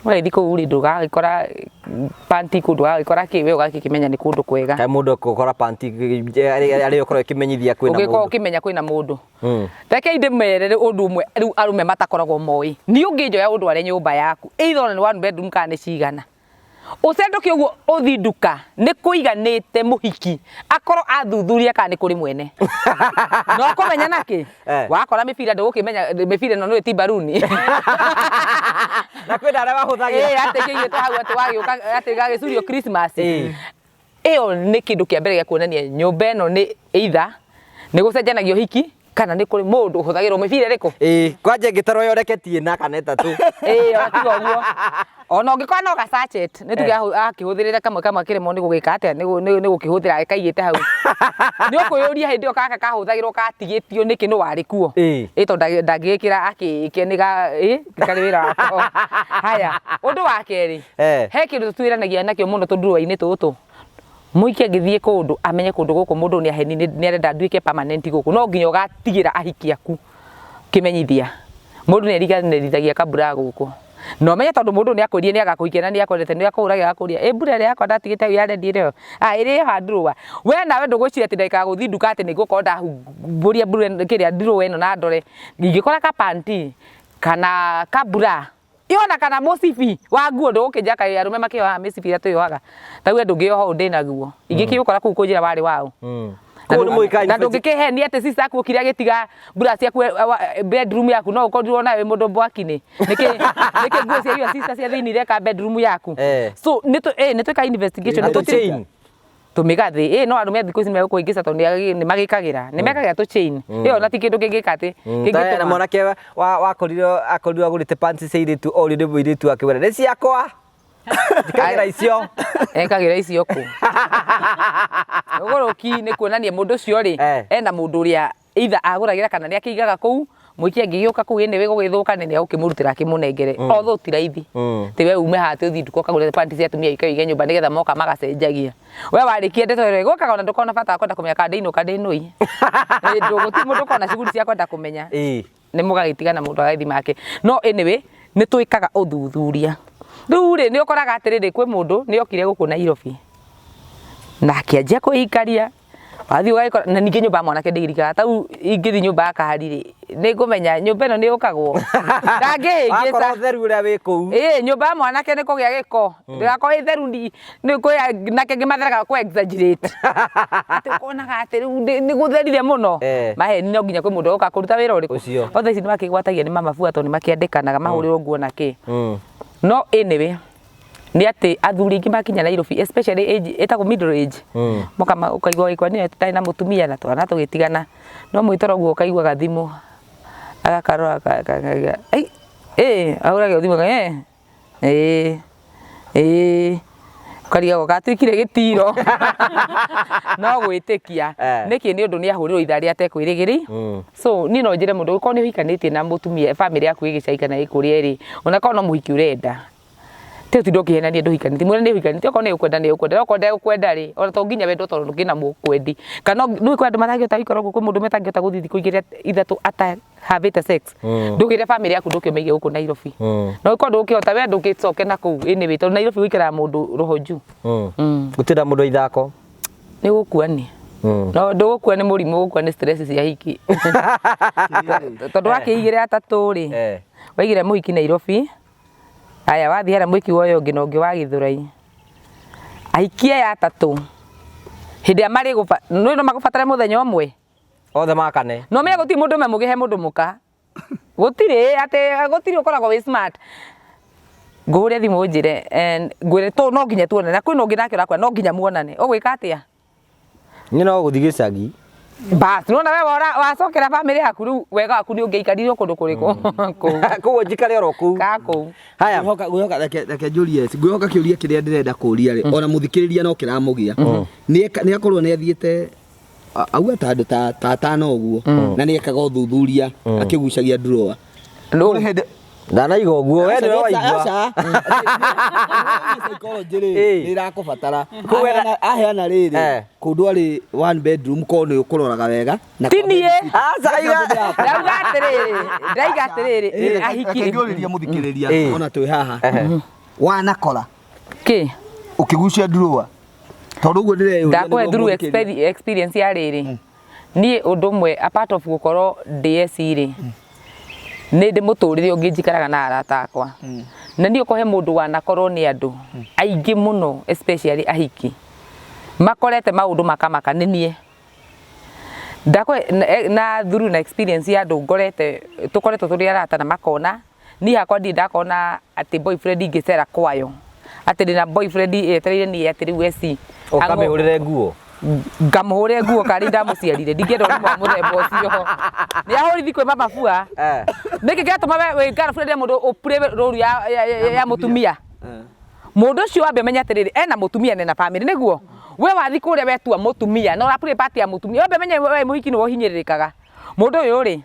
we ndiko uri nduga agikora panty kundu agikora kiwe ugakimenya ni kundu kwega kai mundu ukora panty ari ukora kimenyithia kwina mundu ugikora ukimenya kwina mundu reke inde merere undu umwe riu arume matakoragwo moi ni unginjoya undu ari nyumba yaku either ni one bedroom kana cigana ucendoke uguo uthi nduka ni kuiganite muhiki akorwo athuthuria kana ni kuri mwene no kumenya naki wakora mipira ndugukimenya mipira no ni tibaruni na kwenda ara bahuthagira ate kigite hau ati wagioka ati gagicurio Christmas iyo ni kindu kia mbere gia kuonania nyumba ino ni either ni gucenjanagio hiki kana ni kuri mundu uhuthagirwo mipira riko kwanje ngitaro yoreketie na kaneta tu ona tiga uguo ona ungikora no ga sachet ni tuge akihuthirira kamwe kiremo ni gugika atia ni gukihuthira kaigite hau ni ukuyuria hindi o kaka kahuthagirwo katigitio niki no wari kuo ito ndagikira akikeniga kari wira wako haya undu wa keri he kindu twiranagia nakio muno tundurwa-ini tutu muike ngithie kundu amenye kundu guku mundu ni aheni ni arenda nduike permanent guku no nginya ugatigira ahiki aku kimenyithia mundu ni eriganĩrithagia kabura guku no menye tondu mundu ni akũrie ni agakuikia na ni akwendete ni akũragia akuria mbura ria akwa ndatigite wi arendire iri handruwa we nawe ndũgwiciria ati ndaika guthi nduka ati nigukorwo ndahumburia mbura kiria ndiruwa ino na ndore ngikora ka panti kana kabura iona kana musibi wa nguo ndũgũkĩnja kaĩ arume makĩoha mĩcibi ĩrĩa twĩohaga tawe ndũngĩoha ũndĩ naguo ingĩkĩũkora kũu kũnjĩra warĩ wao na ndũngĩkĩhenia atĩ sister yaku ũkire agĩtiga brush yaku bedroom yaku no ũkorirwo nawe mũndũ mbwaki-inĩ nĩkĩ nguo cia irio sister cia thĩinĩ ireka bedroom yaku so nĩtwĩka investigation tumigathi no arume thikũ ici megũkũingĩca tondũ nĩ magĩkagĩra nĩ mekagira tu chain ĩyo na ti kĩndũ kĩngĩka atĩ na mwanake wakorirwo agũrĩte pants cia airĩtu o rĩu mũirĩtu akĩwĩra nĩ ciakwa Kagira icio. Kagira icio ku. Ogoroki nĩ kuonania mũndũ ũcio ri ena mũndũ ũrĩa either agũragira kana nĩ akĩigaga kũu mũikia ngĩgĩũka kũu ene wego gĩthũka nene ũkĩmũrutĩra akĩmũnengere although ti raithi tiwe ume hate uthi nduko kagũre panti cia atumia ikaige nyũmba nĩgetha moka magacenjagia we warĩkia ndeto ĩyo gũkaga ona ndũkona bata kwenda kũmenya kana ndĩinũi ndũgũti mũndũ kona cuguri cia kwenda kũmenya nĩ mũgagĩtigana mũndũ agaithi make no anyway nĩ twĩkaga ũthuthuria rĩu rĩ nĩ ũkoraga atĩrĩrĩ kwĩ mũndũ nĩ okire gũkũ Nairobi na akĩanjia kwĩikaria wathi ũgagĩkora na ningĩ nyũmba mwanake ndĩgirikaga tau ingĩthi nyũmba akaharire nĩ ngũmenya nyũmba ĩno nĩ ũkagwo ndangĩhĩngĩca akorwo theru ũrĩa wĩ kũu nyũmba mwanake nĩ kũgĩa gĩko ndĩgakorwo theru nĩ kwĩ nake ngĩmatheraga kũ exaggerate atĩ ũkonaga atĩ nĩ gũtherire mũno maheni no nginya kwĩ mũndũ ũka kũruta wĩra ũrĩkũ othe ici nĩ makĩgwatagia nĩ mamabua tondũ nĩ makĩandĩkanaga mahũrĩrwo nguo nake no anyway ni ati athuri ingi makinya Nairobi especially age etagwo middle age moka ukaigwa ikwa ni tutai na mutumia na twana tugitigana no mwitoro guo ukaigwa thimũ agakarora ai ahuraga thimũ kariga gũgatwĩkire gĩtiro no gwĩtĩkia nĩkĩ nĩ ũndũ nĩ ahũrĩrwo itharĩ atekwĩrĩgĩrĩ so niĩ no njĩre mũndũ ũkorwo nĩ ũhikanĩtie na mũtumia family yaku ĩgĩcaika na ĩkũrĩa ĩrĩ ona korwo no mũhiki ũrenda teo ti ndũkĩhenania ndũhikanĩtie mwĩra nĩ ũhikanĩtie okorwo nĩ ũkwenda okorwo ndegũkwenda rĩ ona to nginya wendo tondũ ndũkĩna mũkwendi kana nĩ kwenda matangĩhota gũikara gũkũ mũndũ metangĩhota gũthiĩ thikũ igĩrĩ ithatũ atahavĩte sex ndũgĩre family yaku ndũkĩmeige gũkũ Nairobi no ũkorwo ndũkĩhota we ndũkĩcoke na kũu anyway tondũ Nairobi gũikara mũndũ rohoju gũtĩra mũndũ ithako nĩ gũkuani no ndũgũkua nĩ mũrimũ gũkua nĩ stress cia hiki tondũ wakĩigĩre atatũ rĩ waigĩre mũhiki Nairobi aya wathi hara mwiki woyo ngino ngi wa Githurai aikia ya atatũ hĩndĩ ya marĩ no magubatara mũthenya ũmwe othe makane no me gũtirĩ mũndũ mũgehe mũndũ mũka gũtirĩ atĩ gũtirĩ ũkoragwo wĩ smart ngũre thimũ njĩre ngwĩre to no nginya tuonane na kwĩna ũngĩ nake ũrakwa no nginya muonane ũgwĩka atĩa niĩ no gũthiĩ gĩcagi bas no na wewe wacokera family yaku rĩu wega waku nĩ ũngĩikarire kũndũ kũrĩkũ kũu njikare oro kũu kũu haya ngũhoka reke njũrie ngũhoka kĩũria kĩrĩa ndĩrenda kũria rĩ ona mũthikĩrĩria no kĩramũgia nĩ akorwo nĩ athiĩte auga ta andũ ta tano ũguo na nĩ ekaga ũthuthuria akĩgucagia drawer ndanaiga ũguo we nĩ waigua psychology nĩ irakũbatara aheana rĩrĩ kũndũ arĩ one bedroom ko nĩ ũkũroraga wega na tinie ndaiga atĩrĩrĩ ahiki ngĩũrĩria mũthikĩrĩria ona twĩ haha wanakora kĩ ũkĩgucia drawer tondũ ũguo ndĩreyũria ndakũhe through experience ya rĩrĩ niĩ ũndũ ũmwe apart of gũkorwo DS rĩ nĩ ndĩ mũtũrĩre ũngĩ njikaraga na arata akwa na niĩ ũkohe mũndũ wanakorwo nĩ andũ aingĩ mũno especially ahiki makorete maũndũ makamaka nĩ niĩ ndakwe na through na experience ya andũ ngorete tũkoretwo tũrĩ arata na makona niĩ hakwa ndi ndakona atĩ boyfriend ingĩcera kwayo atĩ ndĩna boyfriend etereire niĩ atĩ rĩu eci ũkamĩhũrĩre nguo ngamũhũrĩre nguo kari ndamũciarire ndingĩenda ũrĩmwa mũthemba ũcio nĩ ahũrithi kwĩ mababua nĩkĩ gĩatũma we girlfriend ya mũndũ ũpure rũru ya mũtumia mũndũ ũcio wambe menya atĩrĩrĩ ena mũtumia na family nĩguo we wathi kũrĩa wetua mũtumia na ũrapure party ya mũtumia wambe menya we mũhiki nĩ wohinyĩrĩrĩkaga mũndũ ũyũ rĩ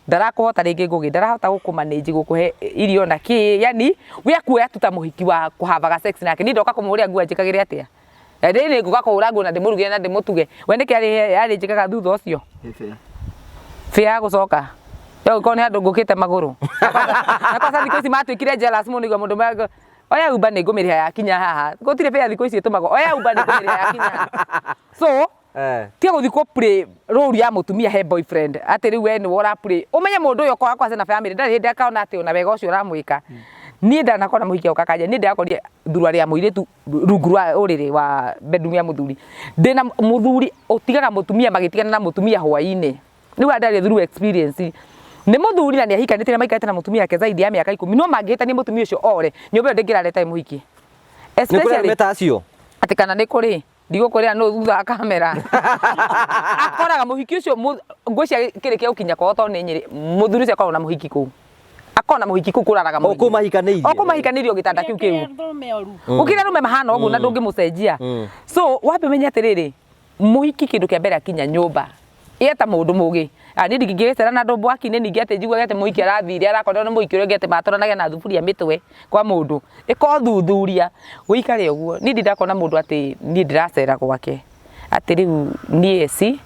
ndarakũhota rĩngĩ ngũgĩ ndarahota gũkũmanage gũkũhe irio na kĩ yani we akuoya tuta mũhiki wa kũhavaga sex nake nĩ ndoka kũmũhũrĩra nguo njĩkagĩre atĩa ndini ngukakura nguo na ndimuruge na ndimutuge we niki ari njikaga thutha ucio fia gucoka yo ko ni andu ngukite maguru na kwa sababu ici matwikire jealous muno igwa mundu mago oya uba ni ngumiriha yakinya haha gutire fia thiko ici tumago oya uba ni ngumiriha yakinya so tia guthi ko play role ya mutumia he boyfriend ati riu we ni wora play umenye mundu uyo kwa na family ndari hindi akaona ati ona wega ucio uramwika ni ndana kona muhiki ukakaja ni ndakorire thurwa ria muiritu rungurwa uriri wa bedroom ya muthuri ndina muthuri utigaga mutumia magitigana na mutumia hwaini ni wa ndari through experience ni muthuri na ni ahikanite na maikarite na mutumia yake zaidi ya miaka 10 no mangihita ni mutumia ucio ore nyumba ndingirareta muhiki especially metacio ati kana ni kuri ndigo kuria no thutha kamera akoraga muhiki ucio ngwicia kirike ukinya kwa to ni nyiri muthuri ucio akona muhiki ku akona muhiki ku kuraraga muhiki okumahikaneirio gitanda kiu kiu ukire rume mahana ogu na ndungimucenjia so wape menya atiriri muhiki kindu kia mbere akinya nyumba eta mundu mugi ni ndingigicera na ndombo akine ningi ati njigwa gete muhiki arathire arakorwo ni muhiki uria ngete matoranaga na thufuria mitwe kwa mundu iko thuthuria uikare uguo ni ndakona mundu ati ni ndiracera gwake ati riu ni esi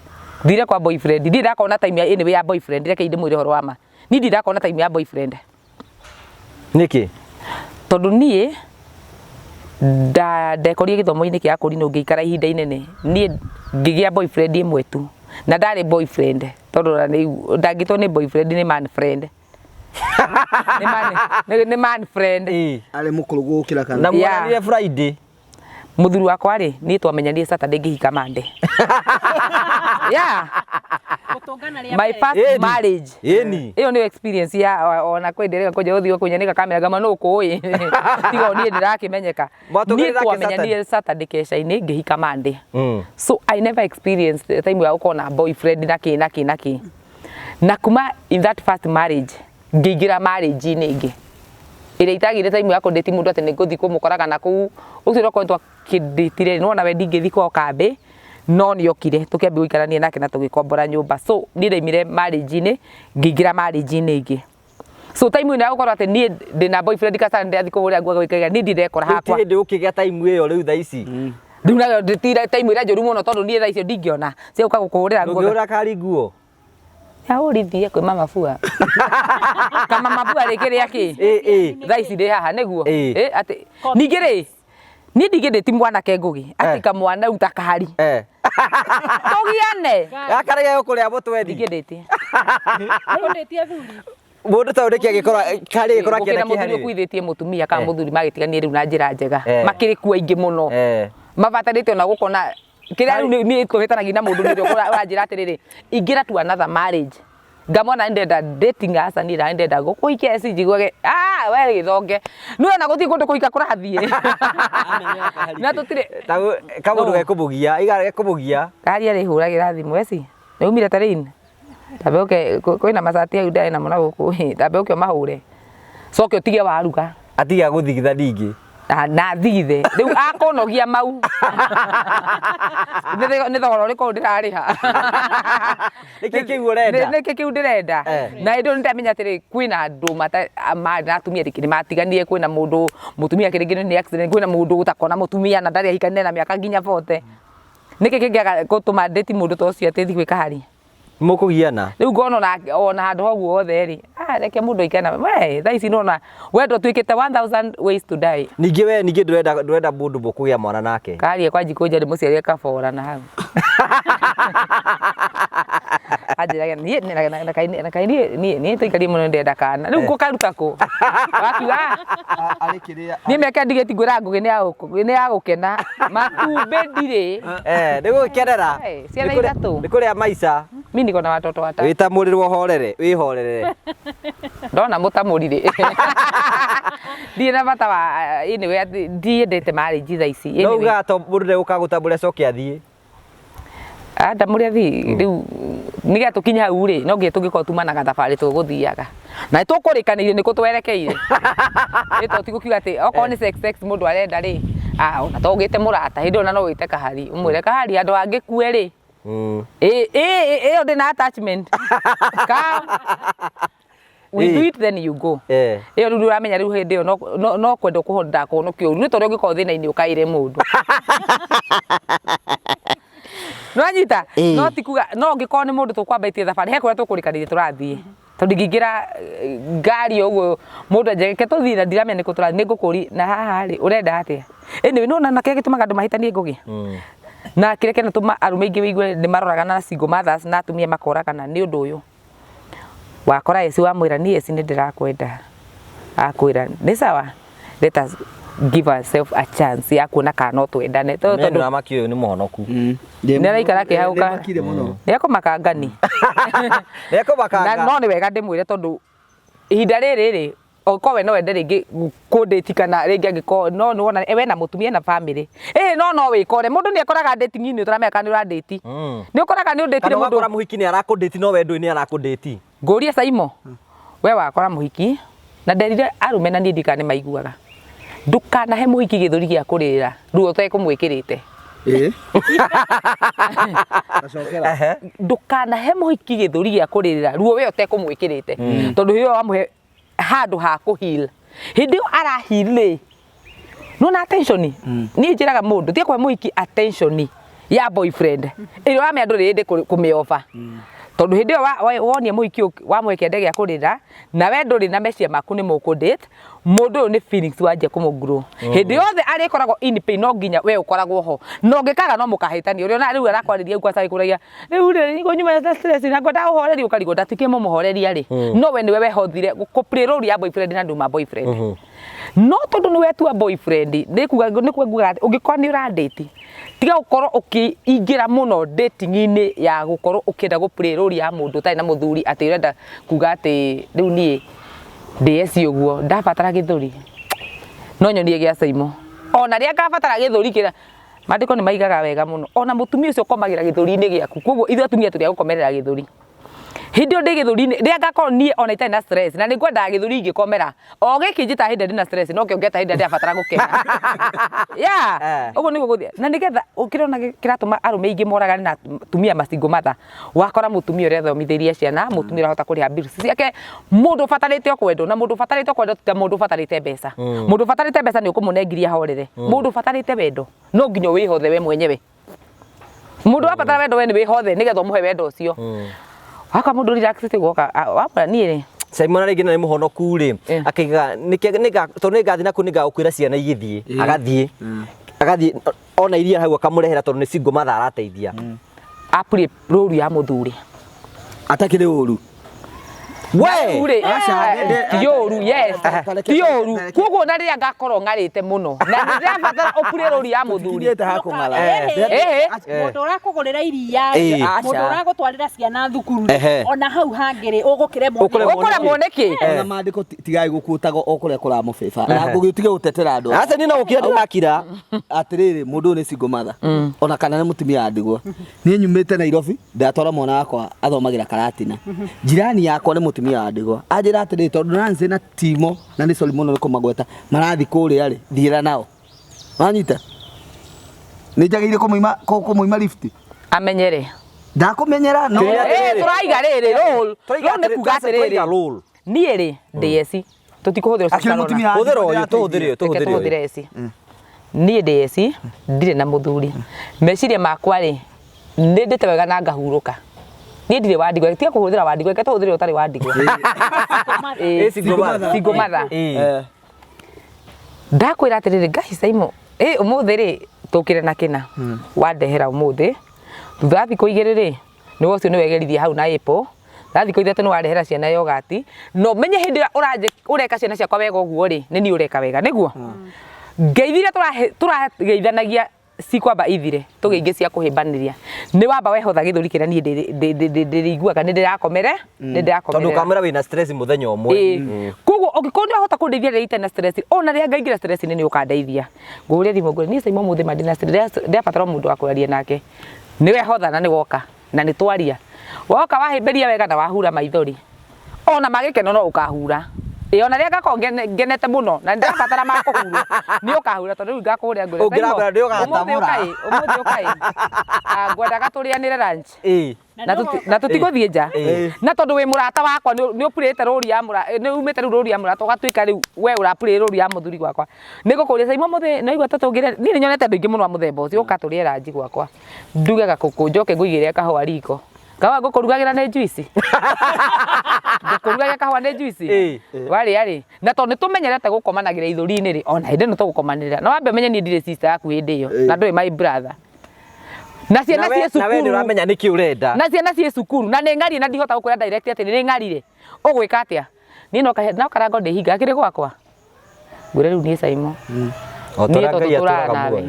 thire kwa boyfriend ndi ndakona time ya anyway ya boyfriend reke inde mwire horo wama ni ndakona time ya boyfriend niki tondu nie ndekorie githomo-ini kia kuri no ngiikara ihinda inene nie ngigia boyfriend imwe tu na ndari boyfriend tondu ndangitwo ni boyfriend ni man friend ni man friend ari mukuru gukira kana na mwanire Friday muthuri wakwa ri ni twamenyanire Saturday ngihika Monday yeah my first marriage iyo ni experience ya ona kwendelea koja uthi kunyanika kamera gama no kuyi tiga ni ndirakimenyeka ni twamenyanire Saturday kesha-ini ngihika Monday so I never experienced time ya ukona boyfriend naki na kuma in that first marriage ngigira marriage ingi ire itagire time ya kundeti mundu ati nguthi kumukoraga na ku ucio roko ntwa kiditire no na we ndingithi ko kambe no ni okire tukiambi guikarania nake na tugikombora nyumba so ni ndaimire marriage-ini ngigira marriage-ini ingi so time ino gukorwo ati ni ndina boyfriend ka Sunday athi kuhuria nguo gwikaga ni ndirekora hakwa ndi ukigia time iyo riu tha ici riu na nditira time ira njoru muno tondu ni tha icio ndingiona cia uka gukuhurira nguo ngura kari nguo ya urithie kwi mama bua kama mama bua rikiri aki tha ici ndi haha niguo ati ningiri ni ndiginditi mwana ke ngugi ati kamwana utakari tugiane gakarege ukuria mutwe ndiginditi ndiginditi athuri mundu ta uriki agikora kari ikora kienda kihari kuithitie mutumia ka muthuri magitigania riu na njira njega makiri ku aingi muno mabatarite ona gukona kira riu ni kuhitanagia na mundu ni uranjira atiriri ingira tu another marriage ngamona ndenda dating asa ni ndenda gukuikia esi njigwage we githonge no na guthi kundu kuika kurathie na tutire kamundu gekumugia igara gekumugia kari ari huragira thimu esi ni umire tarini tabe oke koina masati au ndai na mona guku tabe oke mahure soke utige waruga atiga guthigitha dingi na thithe riu akonogia mau ni thogora uriko ndirariha niki kiu urenda niki kiu ndirenda na indo ndamenya atiri kwina andu na atumia rikiri matiganie kwina mundu mutumia kiringino ni accident kwina mundu utakona mutumia na ndari ahikanire na miaka nginya 40 niki kingiaga gutuma date mundu to cio ati thigwe kahari mukugiana riu ngona ona handu hoguo othe ri reke mundu ikana we tha ici nona wendo twikite 1000 ways to die ningi ndurenda mundu mukugia mwana nake kari kwa jikoja muciari kabora na hau ajira ni na kaini ni tuikari muno ndenda kana riu ngukaruta ku wakiwa ni meke ndigeti ngura ngugi ni agukena matumbe ndire ndigukenera ciana ithatu ndikuria maica mimi niko na watoto watatu witamurirwo horere wihorere ndona mutamurire ndie na bata wa anyway ndiendete marriage tha ici no gato mundu ukagutambura coke athie ndamuri athi riu niga tukinya hau ri no ngie tungiko tumanaga thabari tuguthiaga na tukurikanirie niko twerekeire ito tigukiuga ati okorwo ni sex mundu arenda ri ona tugite murata hindi ona no wite kahari umwire kahari andu angi kue ri iyo ndina attachment ka we do it then you go iyo ndu uramenya riu hindi iyo no kwenda kuhonda kono kio ni tore ngiko thina ini ukaire mundu no anyita no tikuga no ngiko ni mundu tukwambaitie thabari he kuria tukurikanirie turathie tondu ngingira ngari uguo mundu ajeke tuthii na ndiramenya niko turathie ningukuri na haha ri urenda atia eni no na nake gitumaga andu mahitanie ngugi na kireke na tuma arume ingi wigue ni maroraga na single mothers na atumia makoragana ni undu uyu wakora Essy wamwira ni Essy ni ndirakwenda akwira ni sawa let us give ourselves a chance ya kuona kana no twendane tondu amakio ni muhonoku ni araikara kihauka yako makangani yako makanga na no ni wega ndimwire tondu ihinda riri oko we no wende ringi kudate kana ringi angiko no ni wona ewe na mutumia na family no wikore mundu ni akoraga dating ni utamenya kana ura date ni ukoraga ni udate mundu akora muhiki ni arakudate no wendo ni arakudate nguria Saimo we wakora muhiki na nderire arume na ndika ni maiguaga ndukana he muhiki githuri gia kurira ruo te kumwikirite ndukana he muhiki githuri gia kurira ruo we te kumwikirite tondu hiyo wamuhe handu ha kuhil hindi ara hile no na attention ni njiraga mundu tie kwa muhiki attention ya boyfriend iro ame andu rinde kumiofa tondu hindi wonia muhiki wamweke ndege ya kurira na we nduri na mecia maku ni mukudate mundu ni feelings wanje kumuguru hindi yothe ari koragwo in pain no nginya we ukoragwo ho no ngikaga no mukahitani uri ona riu arakwariria kwa sai kuragia riu ri ngo nyuma ya stress na ngoda uhoreri ukarigo ndatikie mo muhoreria ri no we ni we hothire ku play role ya boyfriend na nduma boyfriend no tondu ni wetua boyfriend ni kuga ungikwa ni ura date tiga ukorwo ukiingira muno dating ini ya gukorwo ukenda gu play role ya mundu tai na muthuri ati urenda kuga ati riu nie Essy uguo ndabatara githuri no nyonie gia Saimo ona ria ngabatara githuri kira mandiko ni maigaga wega muno ona mutumia ucio komagira githuri-ini giaku koguo ithu atumia turi gukomerera githuri hindio ndi githuri-ini ria ngakorwo nie ona itai na stress na ningwenda githuri ingikomera o giki njita hindi ndi na stress no kiongeta hindi ndi abatara gukena uguo niguo guthia na nigetha ukirona kiratuma arume ingi moraga na tumia masingo matha wakora mutumia uria thomithirie ciana mutumia urahota kuriha bills ciake mundu fatarite okwendo na mundu fatarite okwendo ta mundu fatarite mbeca mundu fatarite mbeca ni ukumunengiria horere mundu fatarite wendo no nginyo wihothe we mwenyewe mundu abatara wendo we ni wihothe nigetha muhe wendo ucio waka mundu relax goka wapara nie Simon ari gina ni muhonoku ri akiga niga to ni gathi na kuniga ukwira ciana igithie agathie ona iria hau akamurehera tondu ni single mother arateithia apuri ruru ya muthuri atakire uru we ure yoru yes yoru koguo na ria ngakorwo ngarite muno na ndirabatara upuri ruru ya muthuri mundu urakugurira iria mundu uragutwarira ciana thukuru ona hau hangire ugukire moneki na mandiko tigai gukutaga okure kura mufifa na ngugitige gutetera andu acha ni no ukira ndakira atiriri mundu ni single mother ona kana ni mutumia andigwo ni nyumite Nairobi ndatwara mwana wakwa athomagira Karatina jirani yakwa ni mutumia andigwo ajira atiriri tondu nanze na timo na ni Solomon ni kumagweta marathi kuria ri thira nao wanyita ni njagire kumuima lift amenyere ndakumenyera no turaiga riri roll ne kuga riri nie ri Essy tutikuhuthira huthira uyu tuhuthire Essy nie Essy ndire na muthuri meciria makwa ri ni ndite wega na ngahuruka ni ndire wandigwa tiga kuhuthira wandigwa ke tuhuthire utari wandigwa single mother ndakwira atiriri ngai Saimo umuthi ri tukire na kina wandehera umuthi thutha thiko igiriri ni wocio ni wegerithia hau na Apple thiko ithatu ni warehera ciana yogati no menye hindi ureka ciana ciakwa wega uguo ri ni ureka wega niguo ngeithire turageithanagia cikwamba ithire tugeithie cia kuhimbaniria ni wamba wehotha githuri kira ni ndiriguaga ni ndirakomere tondu kamera wina stress muthenya umwe koguo ungikondi ahota kundeithia rite na stress ona ria ngaingira stress ni ukandeithia nguria thimo ngure ni Saimo muthi madina stress ndabatara mundu akuraria nake ni wehotha na ni woka na ni twaria woka wahimberia wega na wahura maithori ona magikeno no ukahura Ona ria ngako ngenete muno na ndabatara makuhurwo ni ukahura tondu ngakuria ngure ungirabura ndi ugatamura umuthi ukai ngwenda gaturianire lunch na tutiguthie nja na tondu wi murata wakwa ni upurite ruri ya mura ni umite ruri ya murata ugatuika riu we urapurire ruri ya muthuri gwakwa ni gukuria saimo muthi no igwa tatungire ni nyonete andu ingi muno wa muthemba ucio ukaturie lunch gwakwa nduge gakuku njoke nguigire kahua riko kawa ngukurugagira ne juice ngukurugagira kahua ne juice wari na tondu tumenyerete gukomanagira ithuri-ini ri ona hindi no tugukomanira no wambe menye ni ndire sister yaku hindi iyo na ndui my brother na ciana cie cukuru na we uramenya niki urenda na ciana cie cukuru na ni ngari na ndihota gukwira direct ati ni ngarire ugwika atia ni no karango ndihinga akiri gwakwa ngure riu ni saimo otorangai aturaga nawe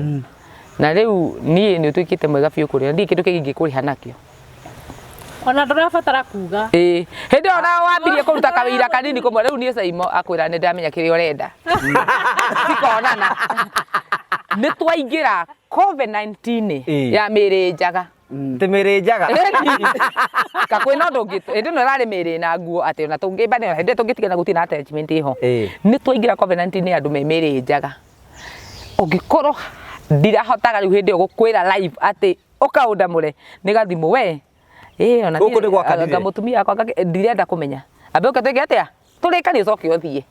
na riu ni utwikite mwega biu kuria ndi kindu kingi kuriha nakio ona ndurabatara kuga hindi ona wambirie kuruta kawira kanini kumwe riu ni saimo akwira ni ndamenya kiri urenda tikonana ni twaingira COVID-19 ya miri njaga timiri njaga kakwina ndungi hindi no rari miri na nguo ati ona tungimba ni hindi tungitigana gutina attachment iho ni twaingira COVID-19 andu me miri njaga ungikorwo ndirahotaga riu hindi gukwira live ati ukaundamure ni gathimu we ona guku ni gwakadire ngamutumia akwa ndirenda kumenya ambe ukatwike atia turikani ucoke uthie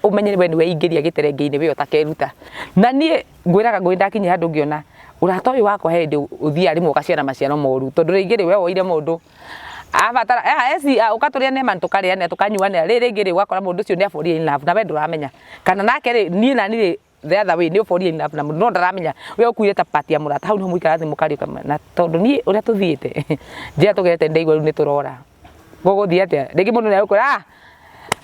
umenye we niwe ingiria giterenge-ini we utakeruta na nie ngwiraga ndakinye handu ngiona urata uyu wakwa hindi uthia ari mugaciara maciaro moru tondu ringiri we woire mundu abatara esi ukaturia nema tukariane tukanyuane riri ngiri wakora mundu ucio ni aforia in love na we nduramenya kana nake ri nie na ni the other way ni uforia in love na mundu no ndaramenya we ukuire ta party ya murata hau no muikara thi mukari na tondu nie uria tuthiite njia tugete ndeigwa riu ni turora guguthia atia ringi mundu ni agukura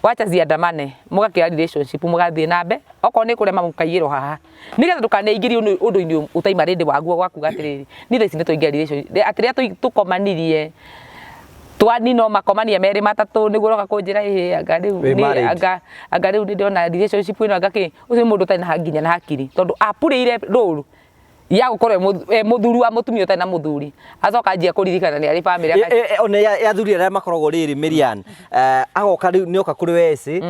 wacha ziandamane mugakia relationship mugathie nambe oko ni kurema mukaiyiro haha nigetha ndukaneingiri undu-ini utaima rindi waguo gwakuga atiriri ni thaici ni tuingia relationship atiria tukomanirie twani no makomania meri matatu niguo roka kunjira anga riu ni ndona relationship ino ngaki ucio mundu tani na nginya na hakiri tondu apurire ruru ya gukorwo muthuri wa mutumia utana muthuri acoka njia kuririkana ni ari family ona ya thuri aria makoragwo riri Miriam agoka riu ni oka kuri wesi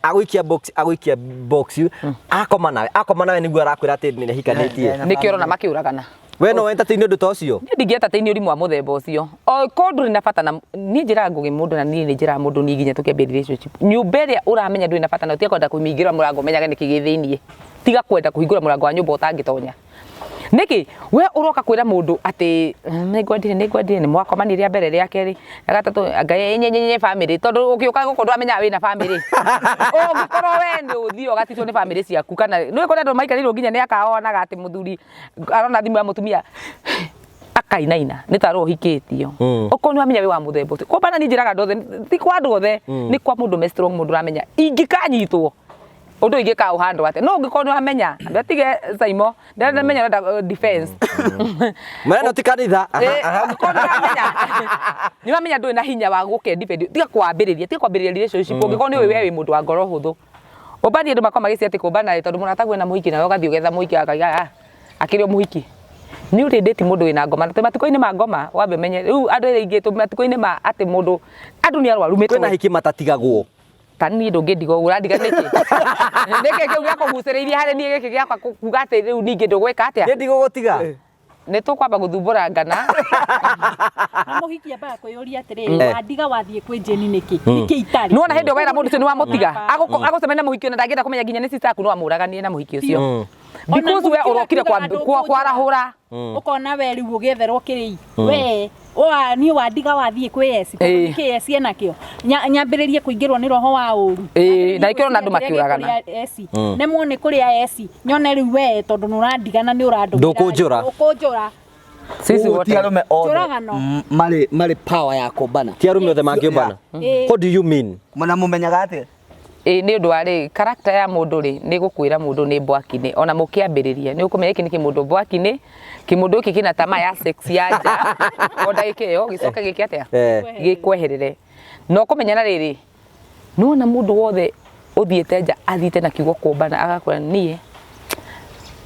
aguikia box akoma nawe niguo arakwira ati ni hikanitie nikio rona makiuragana we no entertain ndu tocio ni ndingientertain urimu wa muthemba ucio o kondu ni na bata na ni njira ngugi mundu na ni njira mundu ni nginya tukiambia relationship nyumba iria uramenya ndu ina bata na utia kwenda kumingira murango menyaga niki githiinie tiga kwenda kuhingura murango wa nyumba utangitonya niki we uroka kwira mundu ati nigwendire ni mwakomaniria mbere ria keri gatatu ngai nyenyenye family tondu ukiuka gukorwo amenya wina family ugikorwo we ndi uthio gatitwo ni family ciaku kana no ikora ndo maikarirwo nginya ni akaonaga ati muthuri arona thimu ya mutumia akainaina ni taro hikitio ukoni amenya we wa muthembo ko bana ni njiraga ndothe ti kwa ndothe ni kwa mundu me strong mundu ramenya ingikanyitwo undu ingika uhando ate no ngikorwo amenya ndatige saimo ndenda menya defense mwana tikanitha ni wamenya ndu na hinya wa guke defend tiga kwambiriria relationship ungikorwo ni we wi mundu wa ngoro huthu ubani ndu makoma gisi ati kumbana tondu munata gwena muhiki na ugathio getha muhiki akaiga akirio muhiki ni uri date mundu wina ngoma na matiko-ini ma ngoma wambe menye riu andu aingi matiko-ini ma ati mundu andu ni arwaru kwina hiki matatigagwo tani ndungidigo urandiga niki niki kiu gya kuguciriria hari ni giki gya kuga ati riu ningi ndugwika atia ni ndigo gutiga ni tukwamba guthumbura ngana na muhiki aba kwiyuria atiriri wandiga wathie kwi jeni niki itari nuona hindi wera mundu cio ni wa mutiga agucemena muhiki na ndangenda kumenya nginya ni sister yaku no amuraganie na muhiki ucio because we urokire kwarahura ukona we riu ugetherwo kiri we ni wandiga wathie kwi esi kesi enakio nyambiririe kuingirwo ni roho wa uru na ikiro na ndu makiuragana ne muone kuria esi nyone riu we tondu nurandigana ni urandu ndukunjura sisi wote arume othe mari power ya kumbana ti arume othe mangiumbana what do you mean mwana mumenyaga ati ni undu ari character ya mundu ri ni gukwira mundu ni bwaki-ini ona mukiambiriria ni ukumenya iki ni kimundu bwaki-ini kimundu iki kina tama ya sex ya nja onda ikio gicoke giki atia gikweherere no kumenyana riri nuona mundu wothe uthiete nja athite na kiugo kumbana agakora nie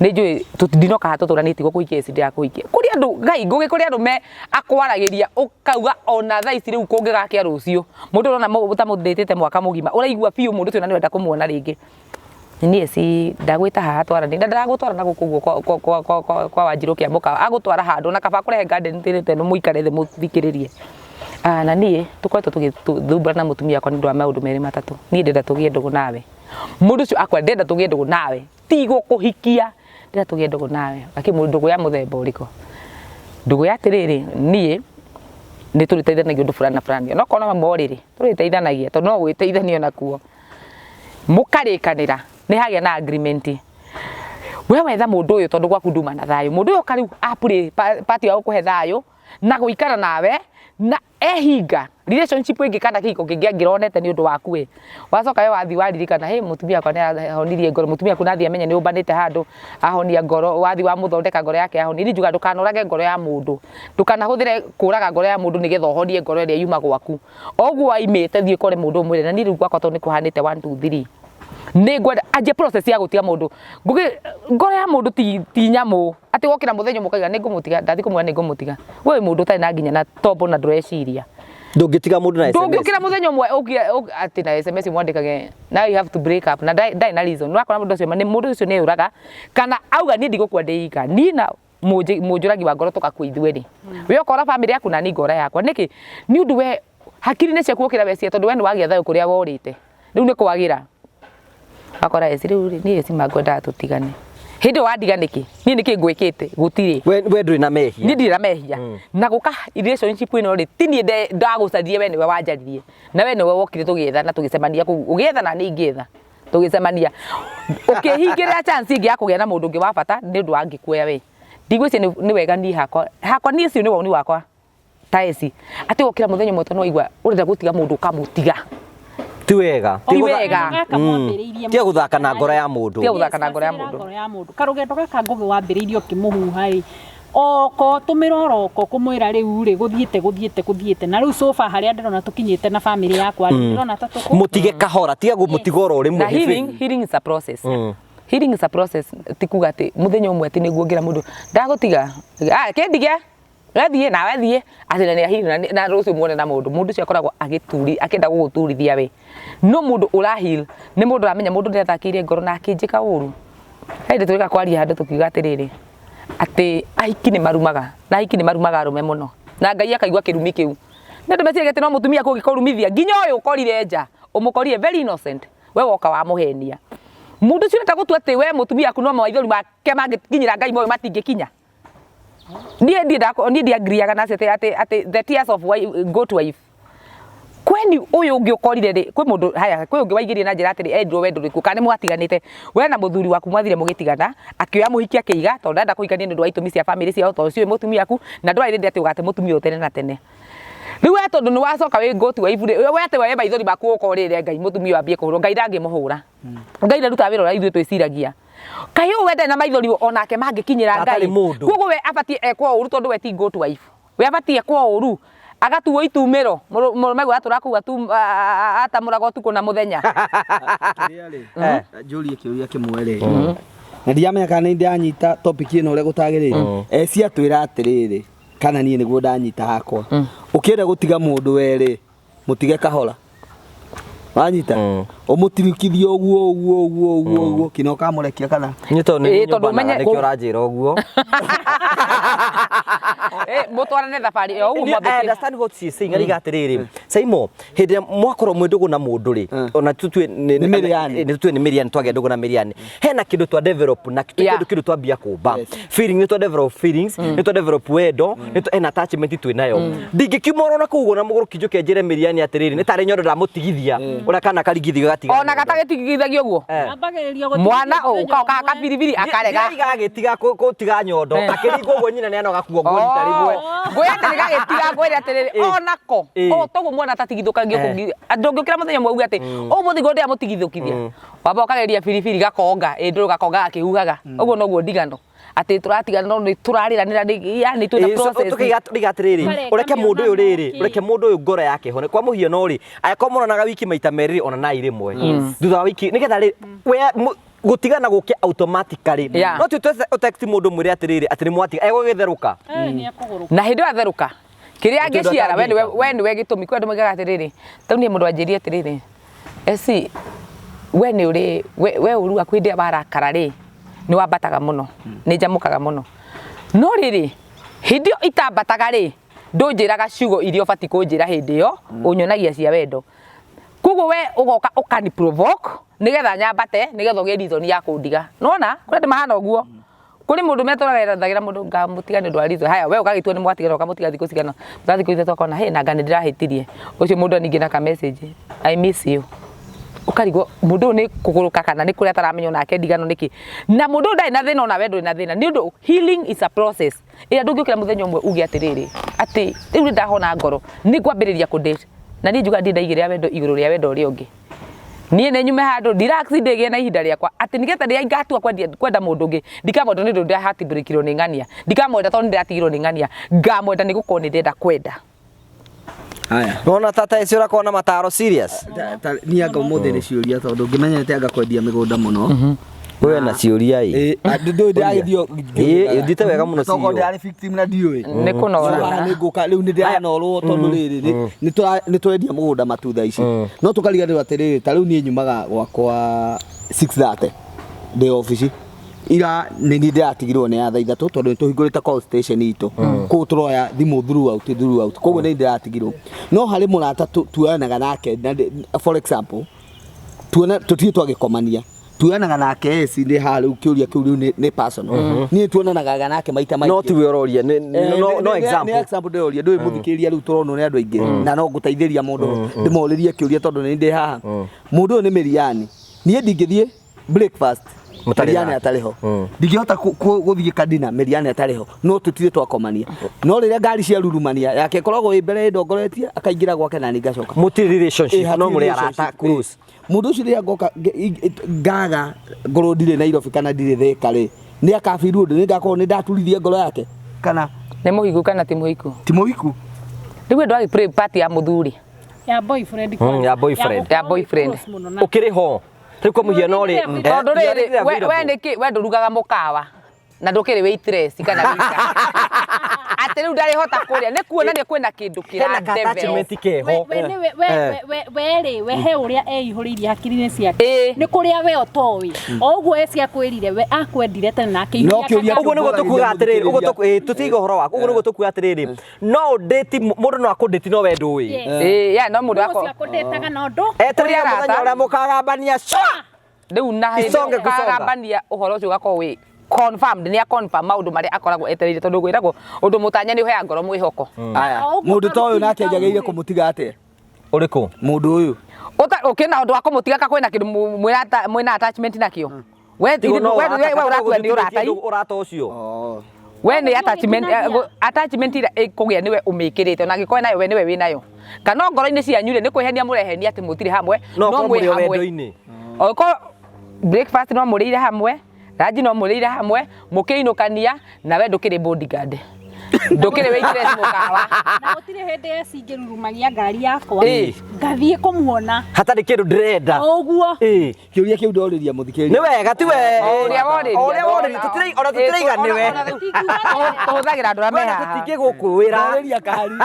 nä njå ndinoka ha tå tå ranä tigwo kå ikia ndä rakå ikia kå rä andå ngai ngå gä kå rä andå me akwaragä ria å kauga ona thaa ici rä u kå ngä gakä rå cio må ndå rona ta må ndä tä te mwaka må gima å raigua biå må ndå å cio na nä wenda kå muona rä ngä niä ci ndagwä ta haha twarani na ndagå twarana gå kå guo kwa Wanjirå kä amå ka agå twara handå na kaba kå rehe garden tä te no må ikare thä må thikä rä rie na niä tå koretwo tå gä thumbana na må tumia wakwa nä ndå wa maå ndå merä matatå niä ndenda tå gä e ndågå nawe må ndå å cio akwa ndenda tå gä e ndågå nawe tigwo kå hikia ndenda tå gä e ndågå nawe akä må ndågå ya må themba å rä ko ndågå ya atä rä rä niä nä tå rä teithanagia å ndå fulani na fulani no korwo mamorä rä tå rä teithanagia tondå no gwä teithania nakuo må karä kanä ra nä hagä na agreement we wetha må ndå å yå tondå gwaku nduma na thayå må ndå å yå karä pati ya gå kå he thayå na gå ikara nawe na ehinga relationship ĩngĩ kana kĩhiko kĩngĩ angĩronete nĩ ũndũ waku we wacoka we wathi waririkana hey mũtumia wakwa nĩ ahonirie ngoro mũtumia waku nathi amenya nĩ ũmbanĩte handũ ahonia ngoro wathi wa mũthondeka ngoro yake ahoni njuga ndũkanorage ngoro ya mũndũ ndũkanahũthĩre kũraga ngoro ya mũndũ nĩgetha ũhonie ngoro ĩrĩa yuma gwaku oguo waimĩte thiĩ kore mũndũ ũmwĩre na niĩ rĩu gwakwa tondũ nĩ kũhanĩte 1 2 3 nĩ ngwenda anjie process ya gũtiga mũndũ ngoro ya mũndũ ti nyamũ atĩ wokĩra mũthenya mũkaiga nĩ ngũmũtiga ndathi kũmwĩra nĩ ngũmũtiga we mũndũ ũtarĩ na nginya na tombo na ndũreciria ndũngĩtiga mũndũ na SMS ndũngĩũkĩra mũthenya ũmwe atĩ na SMS mwandĩkage now you have to break up na ndai na reason wakora mũndũ ũcio nĩ mũndũ ũcio nĩ ũraga kana auga niĩ ndigũkwenda ika niĩ na mũnjũragi wa ngoro tũkakua ithuĩ we ũkora family yaku na niĩ ngoro yakwa nĩkĩ nĩ ũndũ we hakiri-inĩ ciaku ũkĩra wecia tondũ we nĩ wagĩa thayũ kũrĩa worĩte rĩu nĩ kwagĩra akora eci rĩu niĩ eci mangwendaga tũtigane hĩndĩ ĩyo wandiga nĩkĩ niĩ nĩkĩ ngwĩkĩte gũtirĩ we ndũrĩ na mehia niĩ ndirĩ na mehia na gũka relationship ĩno rĩ ti niĩ ndagũcaririe we nĩwe wanjaririe na we nĩwe wokire tũgĩetha na tũgĩcemania kũu ũgĩetha na niĩ ingĩetha tũgĩcemania ũkĩhingĩrĩra chance ĩngĩ ya kũgĩa na mũndũ ũngĩ wa bata nĩ ũndũ wa ngĩkuoya we ndigwĩciria nĩ wega niĩ hakwa niĩ ũcio nĩ woni wakwa ta eci atĩ wokĩra mũthenya ũmwe tondũ waigua ũrenda gũtiga mũndũ ũkamũtiga ti wega ti gũthaka na ngoro ya mũndũ ti gũthaka na ngoro ya mũndũ karũgendo gaka ngũgĩ wambĩrĩirie ũkĩmũhuha rĩ oko tũmĩra oko kũmwĩra rĩu rĩ gũthiĩte na rĩu sofa harĩa ndĩrona tũkinyĩte na family yakwa ndĩrona ta tũkũ mũtige kahora tiga mũtiga oro rĩmwe na healing is a process healing is a process ti kuga atĩ mũthenya ũmwe atĩ nĩguo ngĩra mũndũ ndagũtiga kĩndige Wethiĩ na wethiĩ atĩ nĩ ahiri na rũciũ muone na mũndũ ũcio akoragwo akĩenda gũgũturithia we no mũndũ ũrahil nĩ mũndũ ũramenya mũndũ nĩ athakĩire ngoro na akĩnjĩka ũru hĩndĩ tũrĩka kwaria handũ tũkiuga atĩrĩrĩ atĩ ahiki nĩ marumaga na ahiki nĩ marumaga arũme mũno na Ngai akaigua kĩrumi kĩu nĩ ndũmeciria atĩ no mũtumia kũngĩkũrumithia nginya ũyũ ũkorire nja ũmũkorire very innocent we woka wamũhenia mũndũ ũcio nĩta gũtua atĩ we mũtumia waku no maithori make mangĩkinyĩra Ngai moyo matingĩkinya niĩ ndiagiriaga nacio atĩ the tears of goat wife kweni ũyũ ũngĩ ũkorire rĩ kwĩ mũndũ haya kwĩ ũngĩ waigĩrie na njĩra atĩrĩ endirwo wendo rĩkuo kana nĩ mwatiganĩte we na mũthuri waku mwathire mũgĩtigana akĩoya mũhiki akĩiga tondũ ndenda kũhikania nĩ ũndũ wa itũmi cia family ciao tondũ ciũĩ mũtumia waku na ndwarĩ rĩndĩ atĩ ũgate mũtumia ũyũ tene na tene rĩu we tondũ nĩ wacoka wĩ goat wife rĩ we atĩ we maithori maku ũkorĩre Ngai mũtumia wambie kũhũrwo Ngai ndangĩmũhũra Ngai ndaruta wĩra ũrĩa ithuĩ twĩciragia kai ũyũ wende na maithori onake mangĩkinyĩra Ngai koguo we abatie ekwo ũru tondũ we ti goat wife we abatie ekwo ũru agatuo itumĩro mũrũme gwa tũrakuga tu atamũraga ũtukũ na mũthenya njũrie kĩũria kĩmwe rĩ na ndiamenya kana nĩ ndanyita topic ĩno ũrĩa gũtagĩrĩire eci atwĩra atĩrĩrĩ kana niĩ nĩguo ndanyita hakwa ũkĩenda gũtiga mũndũ werĩ mũtige kahora wanyita ũmũtirikithie ũguo kino kamũrekia kana nĩ tondũ nĩ ũranjĩra ũguo mũtwarane thabarĩ ĩyo ũguo mwambĩtie understand what she is saying ariga atĩrĩrĩ Saimo hĩndĩ mwakorwo mwĩ ndũgũ na mũndũ rĩ ona tũtue nĩ mĩriani twagĩa ndũgũ na mĩriani hena kĩndũ twa develop na kĩndũ twambia kũmba feeling nĩ twa develop feelings nĩ twa develop wendo hena attachment twĩ nayo ndingĩkiuma ona kũu na mũgũrũ kinjũke njĩre mĩriani atĩrĩrĩ nĩ tarĩ nyondo ndamutigithia ona kana karigithio gatiga ona gatagĩtigithagio ũguo mwana ũka kabiribiri akarega gagĩtiga gũtiga nyondo akĩringwo ũguo nyina nĩ anoga kuo ngoni tarĩgwe ngwĩra atĩ gagĩtiga ngwĩra atĩrĩrĩ onako toguo mwana tatigithũkagio ndũngĩũkĩra mũthenya ũmwe uge atĩ ũmũthĩ ngwenda mũtigithũkithia wamba ũkageria biribiri gakonga ndũrũ gakonga gakĩhuhaga ũguo noguo ndigano atĩ tũratigana no nĩ tũrarĩranĩra yani twĩna process atĩrĩrĩ ũreke mũndũ ũyũ rĩrĩ ũreke mũndũ ũyũ ngoro yake hone kwa mũhiano rĩ angĩkorwo mũronanaga wiki maita merĩ ona na irĩmwe thutha wa wiki nĩgetha rĩ gutigana gukia automatically no tu text mundu mwire atiriri atiri mwatiga ego githeruka ni akuguru na hindi atheruka kiria angiciara we ni gitumi kwa ndumaga atiriri tau ni mundu anjirie atiriri esi we ni uri we urua kwindia barakara ri ni wambataga muno ni njamukaga muno no riri hindi itambataga ri ndunjiraga ciugo irio bati kunjira hindi yo unyonagia cia wendo kugo we ugoka ukani provoke nigetha nyambate nigetha ugie reason ya kundiga nona kuri ndi mahana uguo kuri mundu meturaga ndagira mundu ngamutiga ni ndwarizo haya we ugagitua ni mwatiga ukamutiga thiko cigana mutathi kuite tokona he na ngani ndirahitirie ucio mundu ningi ka message I miss you ukarigo mundu ni kuguruka kana ni kuri ataramenya nake ndigano niki na mundu ndai na thina na wendo na thina ni undu healing is a process ira ndungiukira muthenya umwe ugi atiriri ati riu ndahona ngoro ni kwambiriria kudate na ni njuga ndindaigire wendo iguru ria wendo uri ungi nie ne nyume handu relax ndege na ihinda riakwa ati nigetha ria ngatua kwenda mundu ungi ndikamwenda ni ndu ndahati breakiro ni ngania ndikamwenda tondu ndiratigirwo ni ngania ngamwenda ni gukorwo ni ndenda kwenda haya nona tata eci urakona mataro serious ni anga umuthi ni ciuria tondu ngimenyete anga kwendia migunda muno we na ciuria i ndu ndagithio ndite wega muno cio tondu ndari victim na ndiui ni kunora ni nguka riu ni ndiranorwo tondu riri ni twendia mugunda matutha ici no tukariganirwo atiriri ta riu ni nyumaga gwakwa 6:30 ndi office ira ni ndiratigirwo ni atha ithatu tondu ni tuhingurite call station itu ku turoya thimu throughout koguo ni ndiratigirwo no hari murata tuanaga nake for example tutie twagikomania tuanaga nake eci ni haru kiuria kiu ni personal ni tuonanaga nake maita maita no ti wiroria no example ni example ndoria ndui muthikiria riu turono ni andu aingi na no guteithiria mundu ndimoririe kiuria tondu ni ndi haha mundu ni Miriani ni ndingithie breakfast Miriani atariho ndingihota guthie kadina Miriani atariho no tutire twakomania no riria ngari cia rurumania yake koragwo imbere ndongoretie akaingira gwake na ningacoka muti relationship no muri arata close mundu ucio ria ngoka ngaga ngoro ndire Nairobi kana ndire Thika ri ni akabiru ndu ni ngakorwo ni ndaturithia ngoro yake kana ni muhiku kana ti muhiku riu ndo agi pray party ya muthuri ya boyfriend ya boyfriend ukiri ho riko muhiano ri tondu riri we niki we ndurugaga mukawa na ndukiri waitress kana wika ati riu ndari hota kuria ni kuonania kwina kindu kira attachment keho we he uria eihuririe hakiri-ini ciake ni kuria we otowi oguo ecia kwirire we akwendire tene nake ihuria uguo nigo tukuga atiriri uguo tutiga horo waku uguo nigo tukuga atiriri no date mundu no akudate no we ndui ya no mundu wako akudetaga no ndu eteria muthenya uria mukagambania riu na hindi kagambania uhoro ucio gako wi confirmed ni confirm maundu mari akoragwo etereire tondu gwiragwo undu mutanya ni uheya ngoro mwihoko aya mundu to uyu nake njageire kumutiga ate uriku mundu uyu ukina undu wa kumutiga ka kwina kindu mwina attachment nakio we uratua ni urata ucio we ni attachment ira ikugia niwe umikirite na gikoe nayo we niwe winayo kana ngoro-ini cianyure ni kwehenia murehenia ati mutire hamwe no mwi hamwe oko breakfast no murire hamwe raji no murire hamwe mukiinukania na we ndukiri bodyguard ndukiri waitress mukawa na gutire hindi ecingirurumagia ngari yakwa ngathie kumuona hatari kindu ndirenda oguo kiuria kiu ndoriria muthikiri ni wega ti we uria woriria tutiraiga ni we tuhuthagira andu ameha tutingigukwira ndoriria kahari